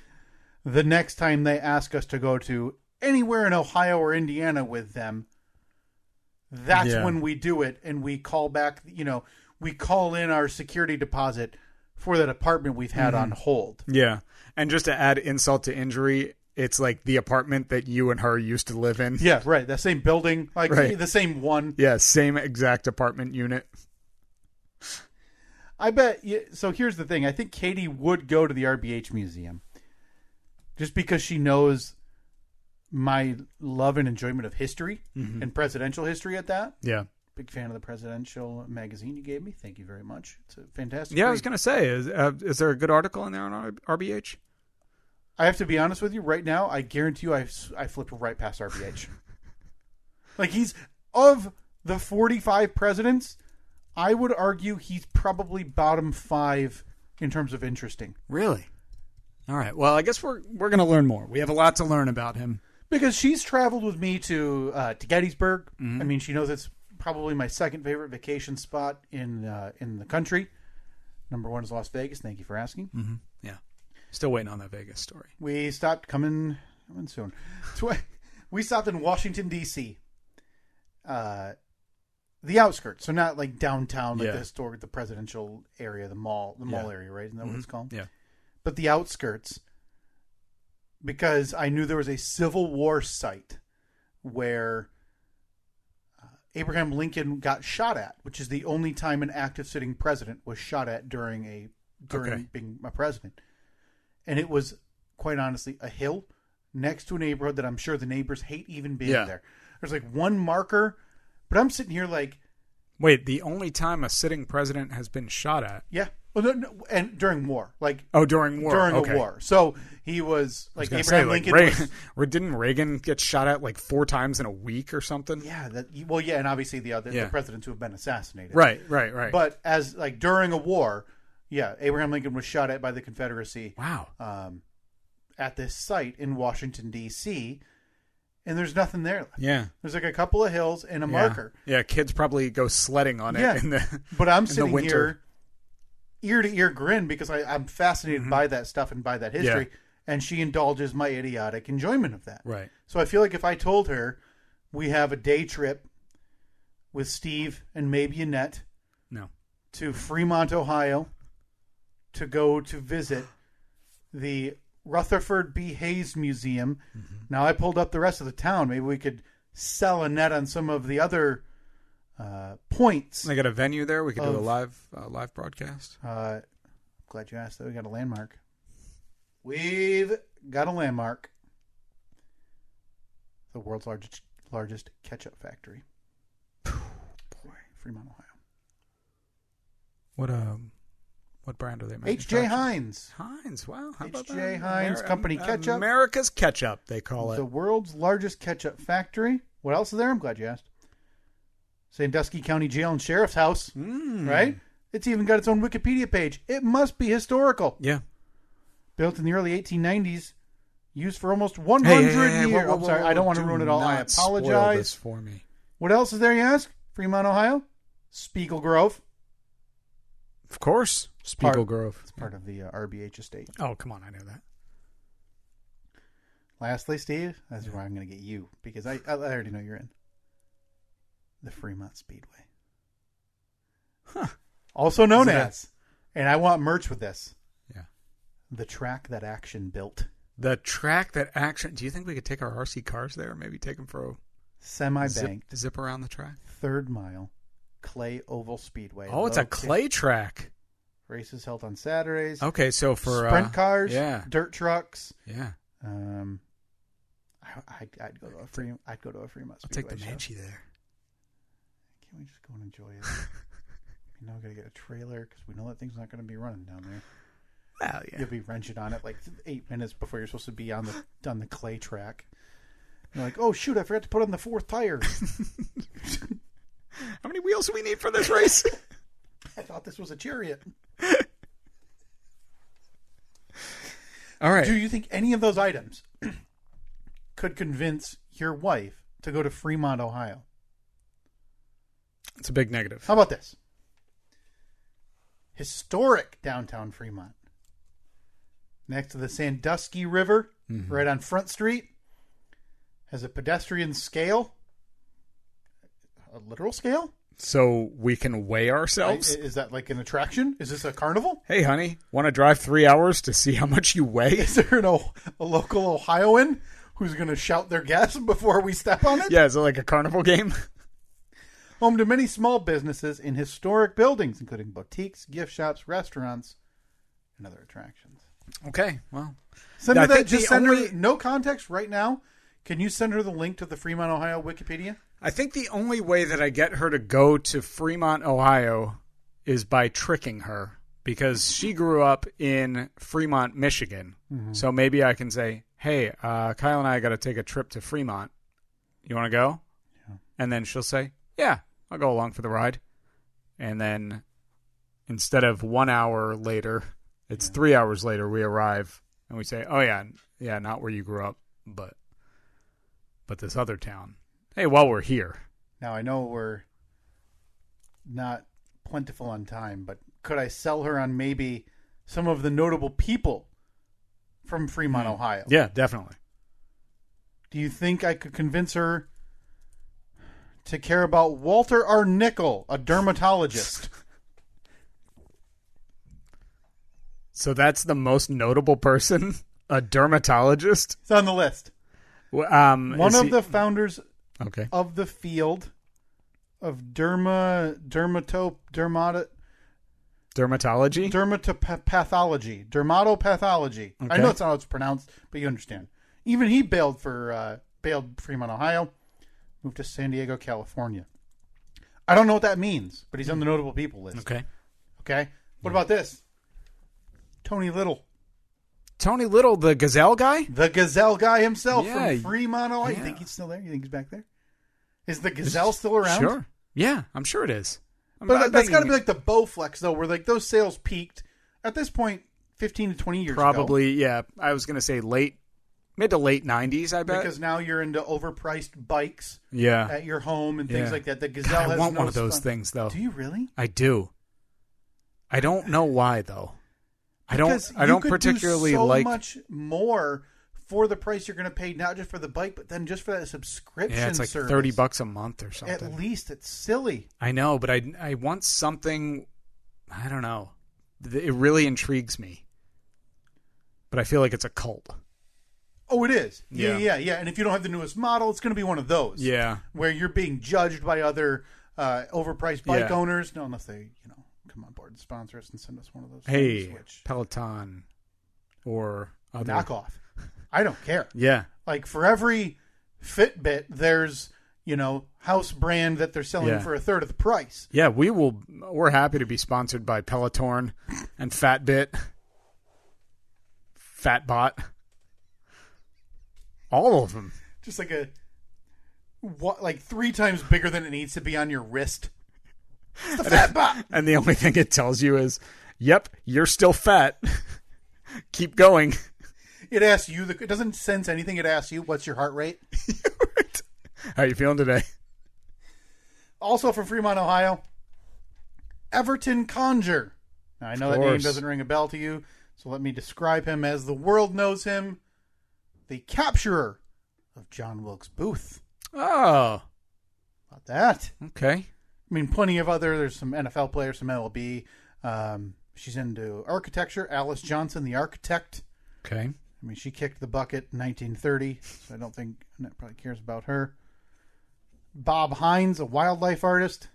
S3: the next time they ask us to go to anywhere in Ohio or Indiana with them, that's when we do it, and we call back, we call in our security deposit for that apartment we've had on hold.
S2: Yeah. And just to add insult to injury, it's like the apartment that you and her used to live in.
S3: Yeah, right. The same building, the same one.
S2: Yeah, same exact apartment unit.
S3: I bet. So here's the thing. I think Katie would go to the RBH museum just because she knows my love and enjoyment of history and presidential history at that.
S2: Yeah.
S3: Big fan of the presidential magazine you gave me. Thank you very much. It's a fantastic
S2: read.
S3: I
S2: was going to say, is there a good article in there on RBH?
S3: I have to be honest with you. Right now, I guarantee you I flipped right past RBH. Like, he's, of the 45 presidents, I would argue he's probably bottom 5 in terms of interesting.
S2: Really? All right. Well, I guess we're going to learn more. We have a lot to learn about him.
S3: Because she's traveled with me to Gettysburg. Mm-hmm. I mean, she knows it's probably my second favorite vacation spot in the country. Number 1 is Las Vegas. Thank you for asking.
S2: Mm-hmm. Yeah. Still waiting on that Vegas story.
S3: We stopped coming soon. We stopped in Washington, D.C. The outskirts. So not like downtown, like the presidential area, the mall area, right? Isn't that what it's called?
S2: Yeah.
S3: But the outskirts, because I knew there was a Civil War site where Abraham Lincoln got shot at, which is the only time an active sitting president was shot at during being a president. And it was, quite honestly, a hill next to a neighborhood that I'm sure the neighbors hate even being there. There's like one marker, but I'm sitting here like...
S2: Wait, the only time a sitting president has been shot at?
S3: Yeah. Well, no, and during war.
S2: During war.
S3: During a war. So he was, like, Abraham Lincoln
S2: didn't Reagan get shot at like 4 times in a week or something?
S3: Yeah. And obviously the presidents who have been assassinated.
S2: Right.
S3: But as, like, during a war... Yeah, Abraham Lincoln was shot at by the Confederacy.
S2: Wow.
S3: At this site in Washington, D.C., and there's nothing there.
S2: Yeah.
S3: There's like a couple of hills and a marker.
S2: Yeah, kids probably go sledding on it in the
S3: But I'm sitting here, ear-to-ear grin, because I'm fascinated by that stuff and by that history, and she indulges my idiotic enjoyment of that.
S2: Right.
S3: So I feel like if I told her we have a day trip with Steve and maybe Annette to Fremont, Ohio, to go to visit the Rutherford B. Hayes Museum. Mm-hmm. Now, I pulled up the rest of the town. Maybe we could sell a net on some of the other points.
S2: They got a venue there. We could do a live broadcast.
S3: Glad you asked that. We got a landmark. We've got a landmark. The world's largest ketchup factory. Boy, Fremont, Ohio.
S2: What brand are they making?
S3: H.J. Heinz.
S2: Heinz, wow. How about that?
S3: H.J. Heinz Company Ketchup.
S2: America's Ketchup, they call it.
S3: The world's largest ketchup factory. What else is there? I'm glad you asked. Sandusky County Jail and Sheriff's House. Right? It's even got its own Wikipedia page. It must be historical.
S2: Yeah.
S3: Built in the early 1890s. Used for almost 100 years. I'm sorry, I don't want to ruin it all. I apologize.
S2: Spoil this for me.
S3: What else is there, you ask? Fremont, Ohio. Spiegel Grove.
S2: Of course. Spiegel Grove.
S3: It's part of the RBH estate.
S2: Oh, come on. I know that.
S3: Lastly, Steve, that's where I'm going to get you, because I already know you're in. The Fremont Speedway.
S2: Huh.
S3: Also known as, and I want merch with this.
S2: Yeah.
S3: The track that Action built.
S2: The track that Action... Do you think we could take our RC cars there? Maybe take them for a...
S3: Semi-banked.
S2: Zip around the track?
S3: 3rd mile. Clay Oval Speedway.
S2: Oh, it's a clay track.
S3: Races held on Saturdays.
S2: Okay, so for
S3: sprint cars, dirt trucks.
S2: Yeah.
S3: I'd go to a Fremont Speedway.
S2: I'll take the Manchi there.
S3: Can't we just go and enjoy it? We gotta get a trailer because we know that thing's not going to be running down there.
S2: Well, yeah.
S3: You'll be wrenching on it like 8 minutes before you're supposed to be on the clay track. You're like, oh shoot, I forgot to put on the 4th tire.
S2: How many wheels do we need for this race?
S3: I thought this was a chariot.
S2: All right.
S3: Do you think any of those items could convince your wife to go to Fremont, Ohio?
S2: It's a big negative.
S3: How about this? Historic downtown Fremont. Next to the Sandusky River, right on Front Street. Has a pedestrian scale. A literal scale?
S2: So we can weigh ourselves?
S3: Is that like an attraction? Is this a carnival?
S2: Hey, honey, want to drive 3 hours to see how much you weigh?
S3: Is there a local Ohioan who's going to shout their guess before we step on it?
S2: Yeah, is it like a carnival game?
S3: Home to many small businesses in historic buildings, including boutiques, gift shops, restaurants, and other attractions.
S2: Okay, well.
S3: Send her that. Just send her, no context right now. Can you send her the link to the Fremont, Ohio Wikipedia?
S2: I think the only way that I get her to go to Fremont, Ohio is by tricking her, because she grew up in Fremont, Michigan. Mm-hmm. So maybe I can say, hey, Kyle and I got to take a trip to Fremont. You want to go? Yeah. And then she'll say, yeah, I'll go along for the ride. And then instead of 1 hour later, it's 3 hours later, we arrive and we say, oh, yeah, not where you grew up, but this other town. Hey, while we're here.
S3: Now, I know we're not plentiful on time, but could I sell her on maybe some of the notable people from Fremont, Ohio?
S2: Yeah, definitely.
S3: Do you think I could convince her to care about Walter R. Nickel, a dermatologist?
S2: So that's the most notable person? A dermatologist?
S3: It's on the list. One of the founders of the field of dermatology. Dermatopathology. Okay. I know it's not how it's pronounced, but you understand. Even he bailed Fremont, Ohio, moved to San Diego, California. I don't know what that means, but he's on the notable people list. Okay. What about this? Tony Little.
S2: Tony Little, the Gazelle guy?
S3: The Gazelle guy himself from Fremont, Ohio. Yeah. You think he's still there? You think he's back there? Is the Gazelle still around?
S2: Sure. Yeah, I'm sure it is.
S3: But that's got to be like the Bowflex, though, where like those sales peaked at this point 15 to 20 years ago.
S2: Probably, yeah. I was going to say mid to late 90s, I bet.
S3: Because now you're into overpriced bikes at your home and things like that. The Gazelle
S2: God, I want one of those things, though.
S3: Do you really?
S2: I do. I don't know why, though. I don't particularly like so
S3: much more for the price you're going to pay, not just for the bike, but then just for that subscription.
S2: Yeah, it's like
S3: service.
S2: $30 a month or something.
S3: At least it's silly.
S2: I know, but I want something. I don't know. It really intrigues me, but I feel like it's a cult.
S3: Oh, it is. Yeah. And if you don't have the newest model, it's going to be one of those.
S2: Yeah,
S3: where you're being judged by other overpriced bike owners. No, unless they, come on board and sponsor us and send us one of those.
S2: Hey,
S3: things,
S2: Peloton or other
S3: knockoff. I don't care.
S2: Yeah.
S3: Like for every Fitbit, there's, house brand that they're selling for a third of the price.
S2: Yeah, we're happy to be sponsored by Peloton and Fatbit, Fatbot. All of them.
S3: Just like 3 times bigger than it needs to be on your wrist. It's the Fatbot.
S2: And the only thing it tells you is, yep, you're still fat. Keep going.
S3: It asks you, it doesn't sense anything. It asks you, what's your heart rate?
S2: Right. How are you feeling today?
S3: Also from Fremont, Ohio, Everton Conger. Now, I know that name doesn't ring a bell to you, so let me describe him as the world knows him. The capturer of John Wilkes Booth.
S2: Oh.
S3: About that.
S2: Okay.
S3: I mean, plenty of there's some NFL players, some MLB. She's into architecture. Alice Johnson, the architect.
S2: Okay.
S3: I mean, she kicked the bucket in 1930, so I don't think Annette probably cares about her. Bob Hines, a wildlife artist.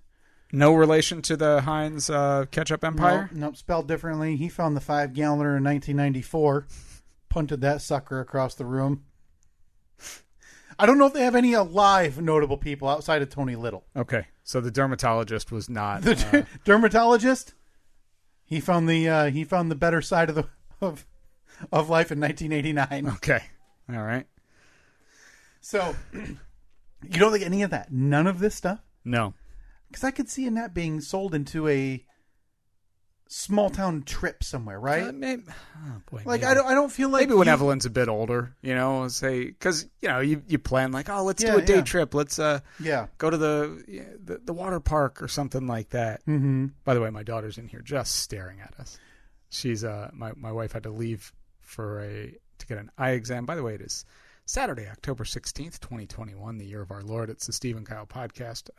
S2: No relation to the Heinz ketchup empire?
S3: Nope, spelled differently. He found the 5-galloner in 1994. Punted that sucker across the room. I don't know if they have any alive notable people outside of Tony Little.
S2: Okay, so the dermatologist was not...
S3: The dermatologist? He found the better side of of life in 1989.
S2: Okay. All right.
S3: So, you don't like any of that? None of this stuff?
S2: No.
S3: Because I could see a net being sold into a small town trip somewhere, right?
S2: Maybe, oh boy,
S3: like
S2: maybe.
S3: I don't feel like
S2: maybe when Evelyn's a bit older, say because you plan like, oh, let's do a day trip, let's go to the water park or something like that.
S3: Mm-hmm.
S2: By the way, my daughter's in here just staring at us. She's my wife had to leave to get an eye exam. By the way, it is Saturday, October 16th, 2021, the year of our Lord. It's the Steve and Kyle podcast.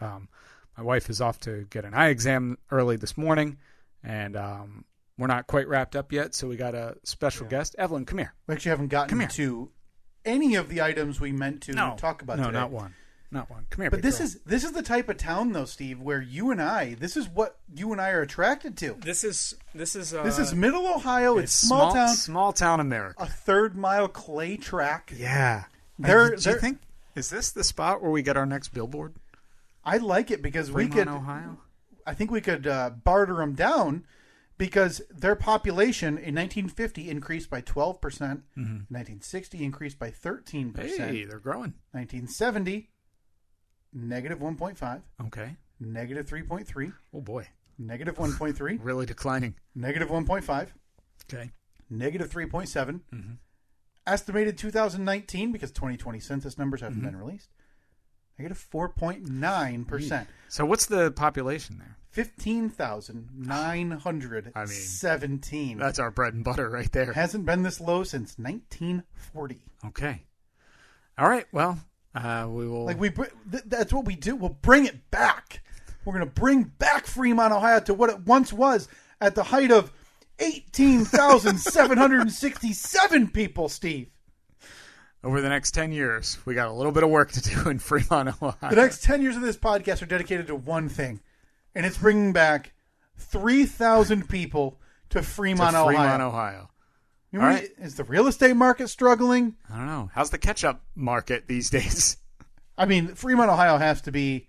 S2: My wife is off to get an eye exam early this morning, and we're not quite wrapped up yet, so we got a special guest. Evelyn, come here.
S3: We actually haven't gotten to any of the items we meant to talk about today.
S2: No, not one. Come here,
S3: but this is the type of town, though, Steve, where this is what you and I are attracted to.
S2: This is
S3: Middle Ohio. It's
S2: small town America.
S3: A 3rd-mile clay track.
S2: Yeah. Do you think is this the spot where we get our next billboard?
S3: I like it because
S2: Ohio.
S3: I think we could barter them down because their population in 1950 increased by 12%. Mm-hmm. 1960 increased by 13%.
S2: Hey, they're growing.
S3: 1970, negative 1.5.
S2: Okay.
S3: Negative 3.3.
S2: Oh, boy.
S3: Negative 1.3.
S2: Really declining.
S3: Negative 1.5.
S2: Okay.
S3: Negative 3.7.
S2: Mm-hmm.
S3: Estimated 2019, because 2020 census numbers haven't been released, negative 4.9%.
S2: So what's the population there?
S3: 15,917.
S2: That's our bread and butter right there.
S3: Hasn't been this low since 1940.
S2: Okay. All right. Well, we will.
S3: That's what we do. We'll bring it back. We're going to bring back Fremont, Ohio to what it once was at the height of 18,767 people, Steve.
S2: Over the next 10 years, we got a little bit of work to do in Fremont, Ohio.
S3: The next 10 years of this podcast are dedicated to one thing, and it's bringing back 3,000 people to Fremont,
S2: Ohio.
S3: All right. Is the real estate market struggling?
S2: I don't know. How's the ketchup market these days?
S3: I mean, Fremont, Ohio has to be,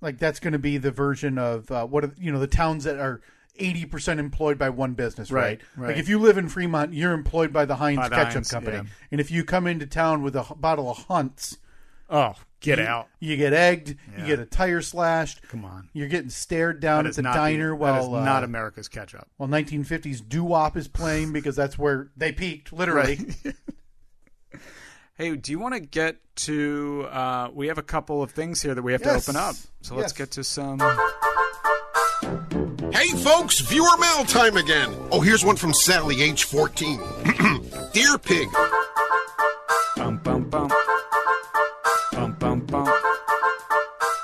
S3: that's going to be the version of, the towns that are 80% employed by one business, right? Like if you live in Fremont, you're employed by the Heinz Ketchup Company. Yeah. And if you come into town with a bottle of Hunt's,
S2: get out.
S3: You get egged, you get a tire slashed.
S2: Come on.
S3: You're getting stared down at the diner while...
S2: That is not America's ketchup.
S3: While 1950s doo-wop is playing because that's where they peaked, literally.
S2: Right. Hey, do you want to get to... we have a couple of things here that we have to open up. So let's get to some...
S4: Hey folks, viewer mail time again. Oh, here's one from Sally, age 14. Dear Pig.
S2: Bum, bum, bum. Bum, bum, bum.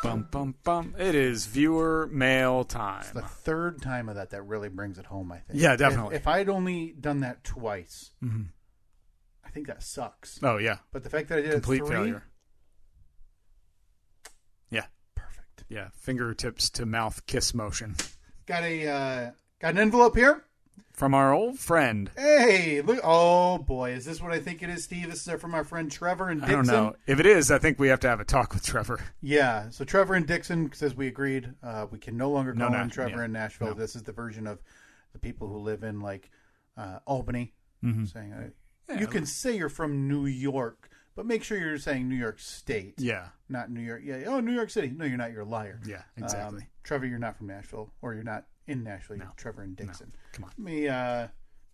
S2: Bum, bum, bum. It is viewer mail time.
S3: It's the 3rd time of that really brings it home, I think.
S2: Yeah, definitely.
S3: If I'd only done that twice, I think that sucks.
S2: Oh, yeah.
S3: But the fact that I did
S2: Complete
S3: it 3...
S2: failure. Yeah.
S3: Perfect.
S2: Yeah, fingertips to mouth kiss motion.
S3: Got an envelope here
S2: from our old friend.
S3: Hey, look! Oh boy, is this what I think it is, Steve? This is from our friend Trevor and Dixon.
S2: I don't know. If it is, I think we have to have a talk with Trevor.
S3: Yeah. So Trevor and Dixon, says we agreed, we can no longer call him Trevor in Nashville. No. This is the version of the people who live in Albany, saying you can say you're from New York, but make sure you're saying New York State.
S2: Yeah.
S3: Not New York. Yeah. Oh, New York City. No, you're not. You're a liar.
S2: Yeah, exactly.
S3: Trevor, you're not from Nashville, or you're not in Nashville. You're Trevor and Dixon.
S2: No. Come on.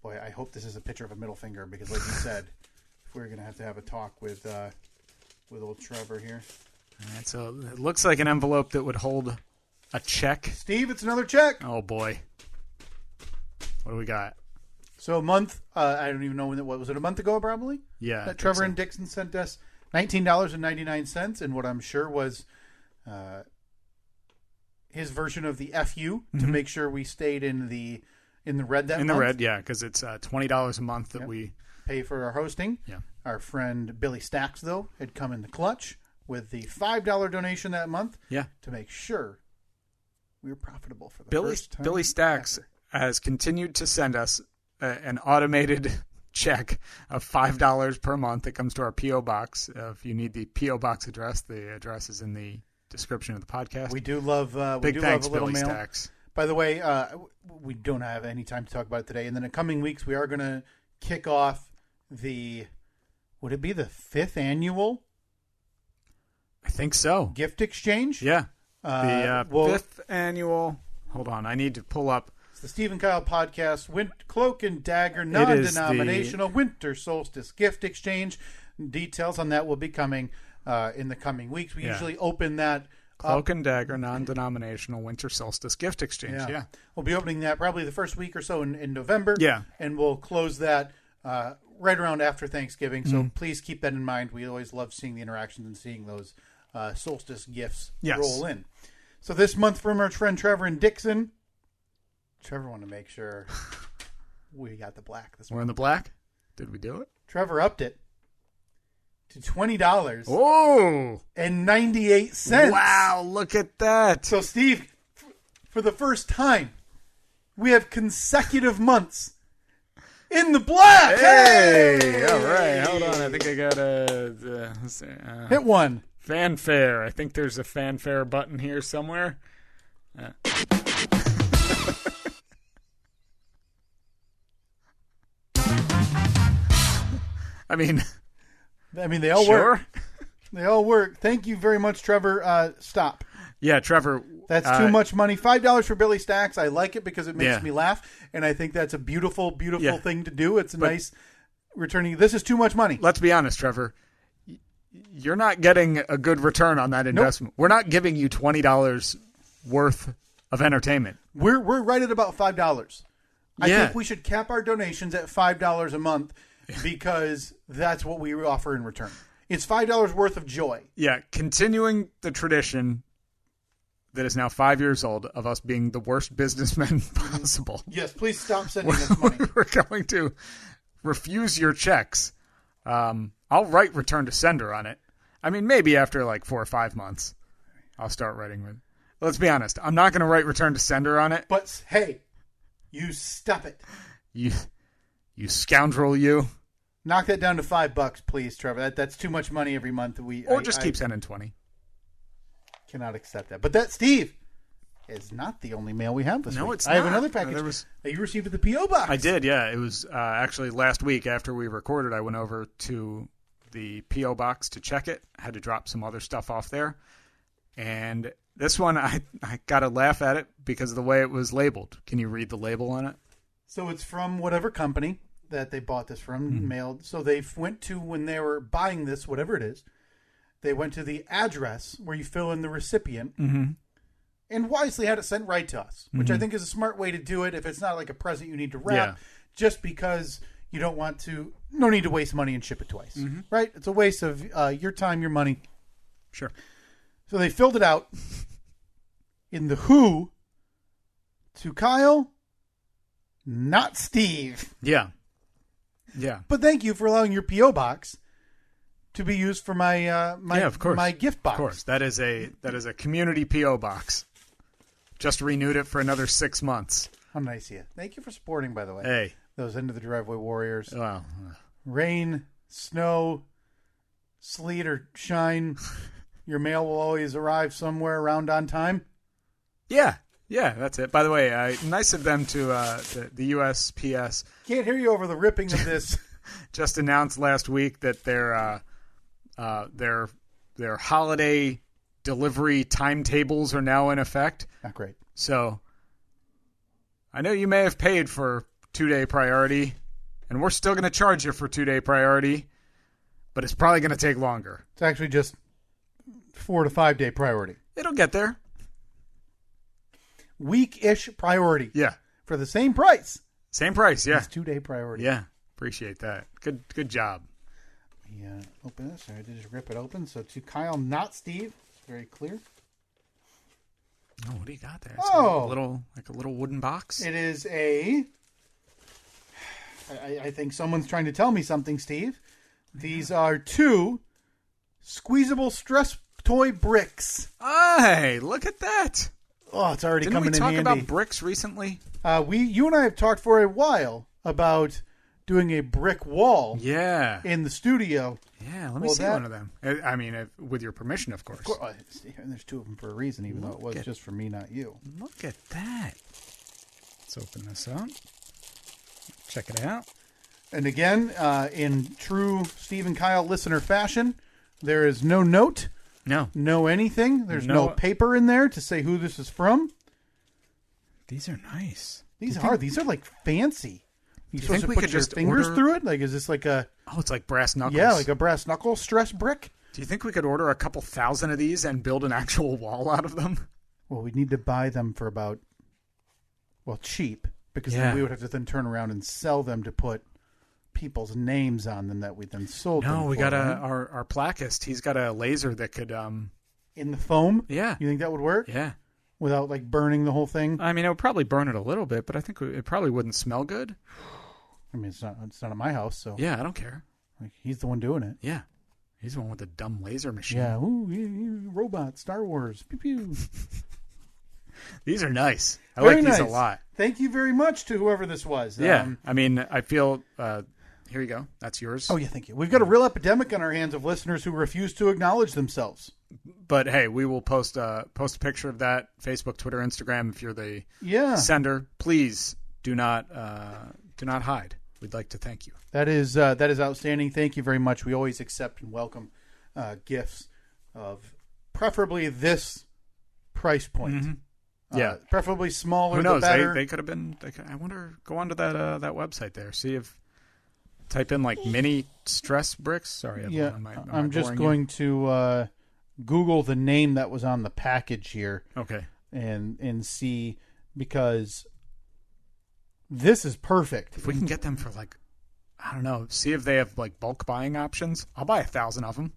S3: Boy, I hope this is a picture of a middle finger because, like you said, we're going to have a talk with old Trevor here.
S2: All right, so it looks like an envelope that would hold a check.
S3: Steve, it's another check.
S2: Oh, boy. What do we got?
S3: So a month, I don't even know when was it a month ago probably?
S2: Yeah.
S3: That Trevor and Dixon sent us $19.99 and what I'm sure was his version of the FU to make sure we stayed in the red that month.
S2: In the red, yeah, because it's $20 a month that we
S3: pay for our hosting.
S2: Yeah.
S3: Our friend Billy Stacks, though, had come in the clutch with the $5 donation that month to make sure we were profitable for the first time.
S2: Billy Stacks has continued to send us an automated check of $5 per month that comes to our P.O. Box. If you need the P.O. Box address, the address is in the description of the podcast.
S3: We do love
S2: Big thanks,
S3: love a little
S2: Billy
S3: mail.
S2: Stacks.
S3: By the way, we don't have any time to talk about it today. And then in coming weeks, we are going to kick off would it be the 5th annual?
S2: I think so.
S3: Gift exchange?
S2: Yeah. The 5th annual. Hold on. I need to pull up.
S3: It's the Steve and Kyle podcast, Cloak and Dagger, non-denominational winter solstice gift exchange. Details on that will be coming in the coming weeks. We usually open that
S2: Cloak and Dagger, non-denominational winter solstice gift exchange. Yeah.
S3: We'll be opening that probably the first week or so in November.
S2: Yeah.
S3: And we'll close that right around after Thanksgiving. So please keep that in mind. We always love seeing the interactions and seeing those solstice gifts roll in. So this month from our friend Trevor and Dixon. Trevor wanted to make sure we got the black this month.
S2: We're in the black? Did we do it?
S3: Trevor upped it to $20.
S2: Oh!
S3: And 98 cents.
S2: Wow, look at that.
S3: So, Steve, for the first time, we have consecutive months in the black.
S2: Hey! All right, hold on. I think I got a...
S3: hit one.
S2: Fanfare. I think there's a fanfare button here somewhere. I mean,
S3: they all work. They all work. Thank you very much, Trevor. Stop.
S2: Yeah, Trevor.
S3: That's too much money. $5 for Billy Stacks. I like it because it makes me laugh, and I think that's a beautiful, beautiful thing to do. It's a nice returning. This is too much money.
S2: Let's be honest, Trevor. You're not getting a good return on that investment. Nope. We're not giving you $20 worth of entertainment.
S3: We're right at about $5. I think we should cap our donations at $5 a month because that's what we offer in return. It's $5 worth of joy.
S2: Yeah, continuing the tradition that is now 5 years old of us being the worst businessmen possible.
S3: Yes, please stop sending us money.
S2: We're going to refuse your checks. I'll write return to sender on it. I mean, maybe after like 4 or 5 months, I'll start writing. Let's be honest. I'm not going to write return to sender on it.
S3: But hey, you stop it.
S2: You scoundrel, you.
S3: Knock that down to $5, please, Trevor. That's too much money every month.
S2: Keep sending 20.
S3: Cannot accept that. But that, Steve, is not the only mail we have this week.
S2: No, it's
S3: not. I have another package that you received at the P.O. Box.
S2: I did, yeah. It was actually last week after we recorded, I went over to the P.O. Box to check it. I had to drop some other stuff off there. And this one, I got to laugh at it because of the way it was labeled. Can you read the label on it?
S3: So it's from whatever company that they bought this from, mailed. So they went to, when they were buying this, whatever it is, they went to the address where you fill in the recipient and wisely had it sent right to us, which I think is a smart way to do it if it's not like a present you need to wrap, just because you don't want to, no need to waste money and ship it twice, right? It's a waste of your time, your money.
S2: Sure.
S3: So they filled it out in the Who to Kyle, not Steve.
S2: Yeah. Yeah.
S3: But thank you for allowing your P.O. Box to be used for my my gift box.
S2: Of course. That is a community P.O. box. Just renewed it for another 6 months.
S3: How nice of you. Thank you for supporting, by the way.
S2: Hey.
S3: Those End of the Driveway Warriors.
S2: Wow.
S3: Rain, snow, sleet, or shine, your mail will always arrive somewhere around on time.
S2: Yeah. Yeah, that's it. By the way, nice of them to the USPS.
S3: Can't hear you over the ripping of this.
S2: Just announced last week that their holiday delivery timetables are now in effect.
S3: Not great.
S2: So I know you may have paid for 2-day priority, and we're still going to charge you for 2-day priority, but it's probably going to take longer.
S3: It's actually just 4 to 5 day priority.
S2: It'll get there.
S3: Week-ish priority.
S2: Yeah.
S3: For the same price.
S2: Same price, yeah.
S3: It's 2-day priority.
S2: Yeah. Appreciate that. Good job.
S3: Yeah. Open this. I did just rip it open. So to Kyle, not Steve. It's very clear.
S2: Oh, what do you got there?
S3: It's a
S2: little wooden box.
S3: It is I think someone's trying to tell me something, Steve. These are 2 squeezable stress toy bricks.
S2: Hey, look at that.
S3: Oh, it's already coming in handy.
S2: Didn't we talk about bricks recently?
S3: You and I have talked for a while about doing a brick wall
S2: Yeah.
S3: in the studio.
S2: Yeah, let me see one of them. I mean, with your permission, of course.
S3: And there's 2 of them for a reason, even though it was just for me, not you.
S2: Look at that. Let's open this up. Check it out.
S3: And again, in true Steve and Kyle listener fashion, there is no note. No anything. There's no paper in there to say who this is from.
S2: These are nice.
S3: These are like fancy. You supposed to
S2: we
S3: put
S2: could
S3: your
S2: just
S3: fingers
S2: order-
S3: through it? Like, is this like a...
S2: Oh, it's like brass knuckles.
S3: Yeah, like a brass knuckle stress brick?
S2: Do you think we could order a couple thousand of these and build an actual wall out of them?
S3: Well, we'd need to buy them for about... Well, cheap. Because then we would have to then turn around and sell them to put people's names on them that we then sold them
S2: No, we
S3: for,
S2: got
S3: right?
S2: our plaquist. He's got a laser that could...
S3: In the foam?
S2: Yeah.
S3: You think that would work?
S2: Yeah.
S3: Without, like, burning the whole thing?
S2: I mean, it would probably burn it a little bit, but I think it probably wouldn't smell good.
S3: I mean, it's not at my house, so...
S2: Yeah, I don't care.
S3: Like, he's the one doing it.
S2: Yeah. He's the one with the dumb laser machine.
S3: Yeah, ooh, robot, Star Wars, pew pew.
S2: These are nice. I
S3: Very
S2: like these
S3: nice.
S2: a lot.
S3: Thank you very much to whoever this was.
S2: Yeah, I mean, I feel... here you go. That's yours.
S3: Oh, yeah, thank you. We've got a real epidemic on our hands of listeners who refuse to acknowledge themselves.
S2: But hey, we will post a picture of that, Facebook, Twitter, Instagram. If you're the sender, please do not hide. We'd like to thank you.
S3: That is outstanding. Thank you very much. We always accept and welcome gifts of preferably this price point.
S2: Mm-hmm. Yeah,
S3: preferably smaller.
S2: Who knows?
S3: The better.
S2: They could have been. I wonder. Go onto that website there. See if type in like mini stress bricks. Sorry,
S3: I'm just going to Google the name that was on the package here.
S2: Okay,
S3: and see, because this is perfect.
S2: If we can get them for like, I don't know, see if they have like bulk buying options. I'll buy 1,000 of them.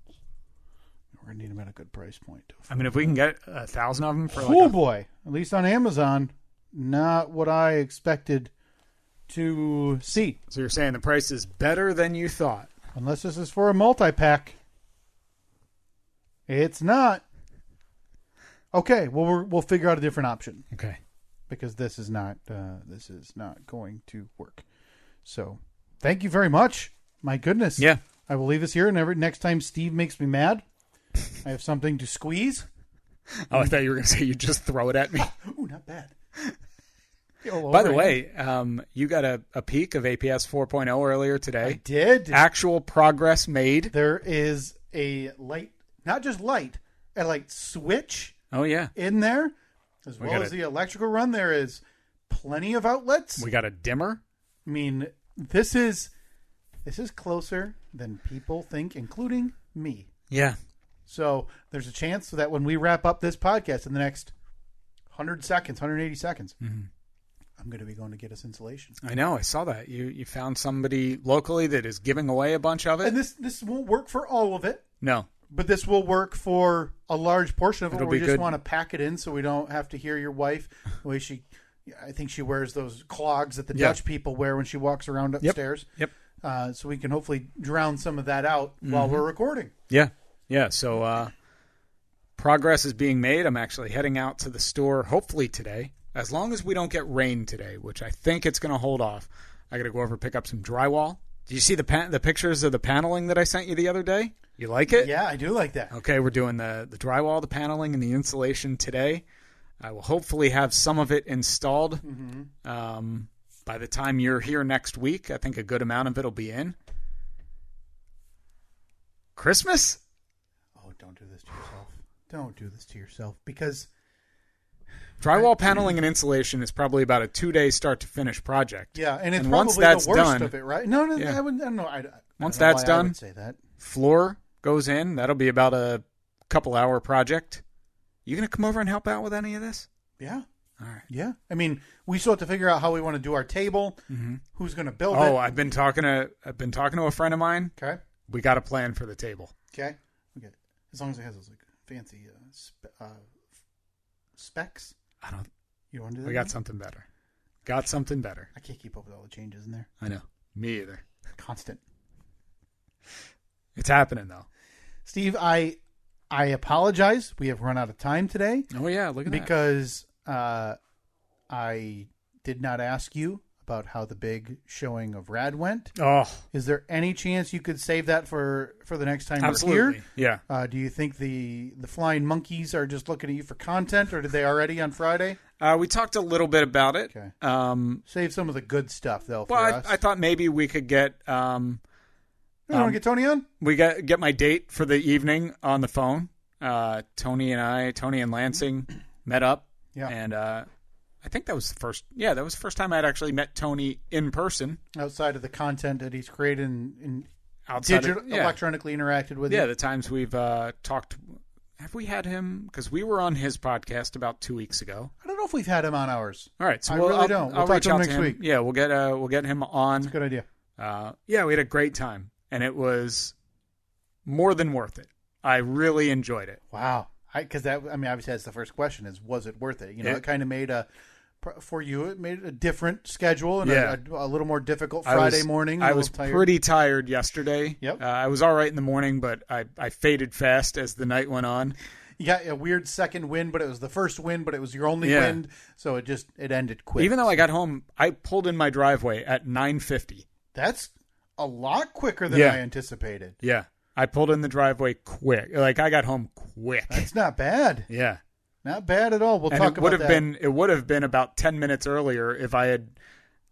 S3: We're gonna need them at a good price point.
S2: I mean, if we can get 1,000 of them for
S3: boy, at least on Amazon, not what I expected to see.
S2: So you're saying the price is better than you thought?
S3: Unless this is for a multi-pack. It's not. Okay, well we'll figure out a different option.
S2: Okay.
S3: Because this is not going to work. So, thank you very much. My goodness.
S2: Yeah.
S3: I will leave this here, and next time Steve makes me mad, I have something to squeeze.
S2: Oh, I thought you were going to say you just throw it at me.
S3: Ooh, not bad.
S2: By the way, you got a peek of APS 4.0 earlier today.
S3: I did.
S2: Actual progress made.
S3: There is a light, not just light, a light switch.
S2: Oh, yeah.
S3: In there, as well as the electrical run. There is plenty of outlets.
S2: We got a dimmer.
S3: I mean, this is closer than people think, including me.
S2: Yeah.
S3: So there's a chance that when we wrap up this podcast in the next 100 seconds, 180 seconds, I'm going to be going to get us insulation.
S2: I know. I saw that. You found somebody locally that is giving away a bunch of it.
S3: And this won't work for all of it.
S2: No.
S3: But this will work for a large portion of it. We just
S2: good.
S3: want to pack it in so we don't have to hear your wife the way I think she wears those clogs that the Dutch people wear when she walks around upstairs.
S2: Yep.
S3: So we can hopefully drown some of that out while we're recording.
S2: Yeah. Yeah. So progress is being made. I'm actually heading out to the store hopefully today. As long as we don't get rain today, which I think it's going to hold off. I got to go over and pick up some drywall. Did you see the pictures of the paneling that I sent you the other day? You like it?
S3: Yeah, I do like that.
S2: Okay, we're doing the drywall, the paneling, and the insulation today. I will hopefully have some of it installed by the time you're here next week. I think a good amount of it will be in. Christmas?
S3: Oh, don't do this to yourself. Don't do this to yourself, because
S2: drywall, paneling, and insulation is probably about a 2-day start-to-finish project.
S3: Yeah, and it's
S2: and
S3: probably
S2: once that's
S3: the worst
S2: done,
S3: of it, right? No,
S2: yeah.
S3: I don't know.
S2: Once
S3: I don't know
S2: that's
S3: why
S2: done,
S3: I would say that.
S2: Floor goes in. That'll be about a couple-hour project. You going to come over and help out with any of this?
S3: Yeah.
S2: All right.
S3: Yeah. I mean, we still have to figure out how we want to do our table, who's going to build it.
S2: Oh, I've been talking to a friend of mine.
S3: Okay.
S2: We got a plan for the table.
S3: Okay. As long as it has those like fancy specs.
S2: I don't.
S3: You want to do that?
S2: We got something better. Got something better.
S3: I can't keep up with all the changes in there.
S2: I know. Me either.
S3: Constant.
S2: It's happening though.
S3: Steve, I apologize. We have run out of time today.
S2: Oh yeah, look at
S3: because I did not ask you about how the big showing of Rad went.
S2: Oh,
S3: Is there any chance you could save that for the next time
S2: absolutely.
S3: we're here?
S2: Yeah.
S3: Do you think the flying monkeys are just looking at you for content, or did they already on Friday?
S2: We talked a little bit about it.
S3: Okay.
S2: Save
S3: some of the good stuff though.
S2: Well,
S3: for us.
S2: I thought maybe we could get.
S3: You want to get Tony on?
S2: We get my date for the evening on the phone. Tony and Lansing met up.
S3: Yeah.
S2: And I think that was the first. Yeah, that was the first time I'd actually met Tony in person.
S3: Outside of the content that he's created and
S2: Outside
S3: electronically interacted with you.
S2: Yeah, the times we've talked. Have we had him? Because we were on his podcast about 2 weeks ago.
S3: I don't know if we've had him on ours.
S2: All right, so
S3: I really don't. We'll talk to him next week.
S2: Yeah, we'll get him on.
S3: That's a good idea.
S2: Yeah, we had a great time, and it was more than worth it. I really enjoyed it.
S3: Wow, because obviously that's the first question: was it worth it? It kind of made it made a different schedule and a little more difficult Friday morning.
S2: I was pretty tired yesterday.
S3: Yep.
S2: I was all right in the morning, but I faded fast as the night went on.
S3: You got a weird second wind, but it was the first wind, but it was your only wind, so it ended quick.
S2: Even though I got home, I pulled in my driveway at 9:50.
S3: That's a lot quicker than I anticipated.
S2: Yeah. I pulled in the driveway quick. Like, I got home quick.
S3: That's not bad.
S2: Yeah.
S3: Not bad at all. We'll talk about that.
S2: It would have been about 10 minutes earlier if I had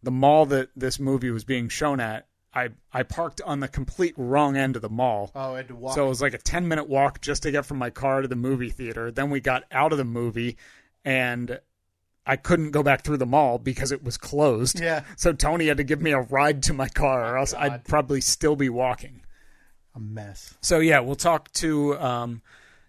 S2: the mall that this movie was being shown at. I parked on the complete wrong end of the mall.
S3: Oh, I had to walk.
S2: So it was like a 10-minute walk just to get from my car to the movie theater. Then we got out of the movie, and I couldn't go back through the mall because it was closed.
S3: Yeah.
S2: So Tony had to give me a ride to my car, or else I'd probably still be walking.
S3: A mess.
S2: So yeah, we'll talk to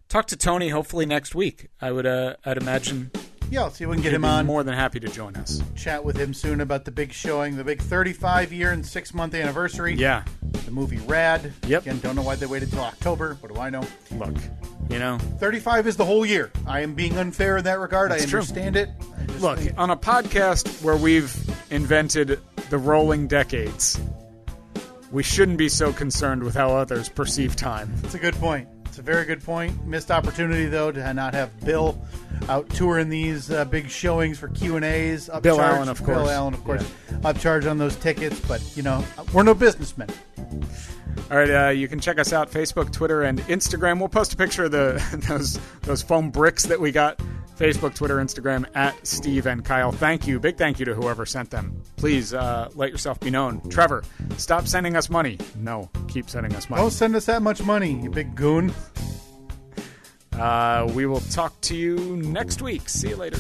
S2: Tony hopefully next week. I'd imagine.
S3: Yeah, I'll see if we can get him on.
S2: More than happy to join us.
S3: Chat with him soon about the big showing, the big 35-year and 6-month anniversary.
S2: Yeah.
S3: The movie Rad.
S2: Yep.
S3: Again, don't know why they waited till October. What do I know?
S2: Look,
S3: 35 is the whole year. I am being unfair in that regard. I understand it.
S2: Look, on a podcast where we've invented the rolling decades, we shouldn't be so concerned with how others perceive time.
S3: It's a good point. It's a very good point. Missed opportunity, though, to not have Bill out touring these big showings for Q&As.
S2: Bill Allen, of course.
S3: Bill Allen, of course. Yeah. Upcharge on those tickets, but, we're no businessmen.
S2: All right, you can check us out, Facebook, Twitter, and Instagram. We'll post a picture of those foam bricks that we got. Facebook, Twitter, Instagram, at Steve and Kyle. Thank you. Big thank you to whoever sent them. Please let yourself be known. Trevor, stop sending us money. No, keep sending us money.
S3: Don't send us that much money, you big goon.
S2: We will talk to you next week. See you later.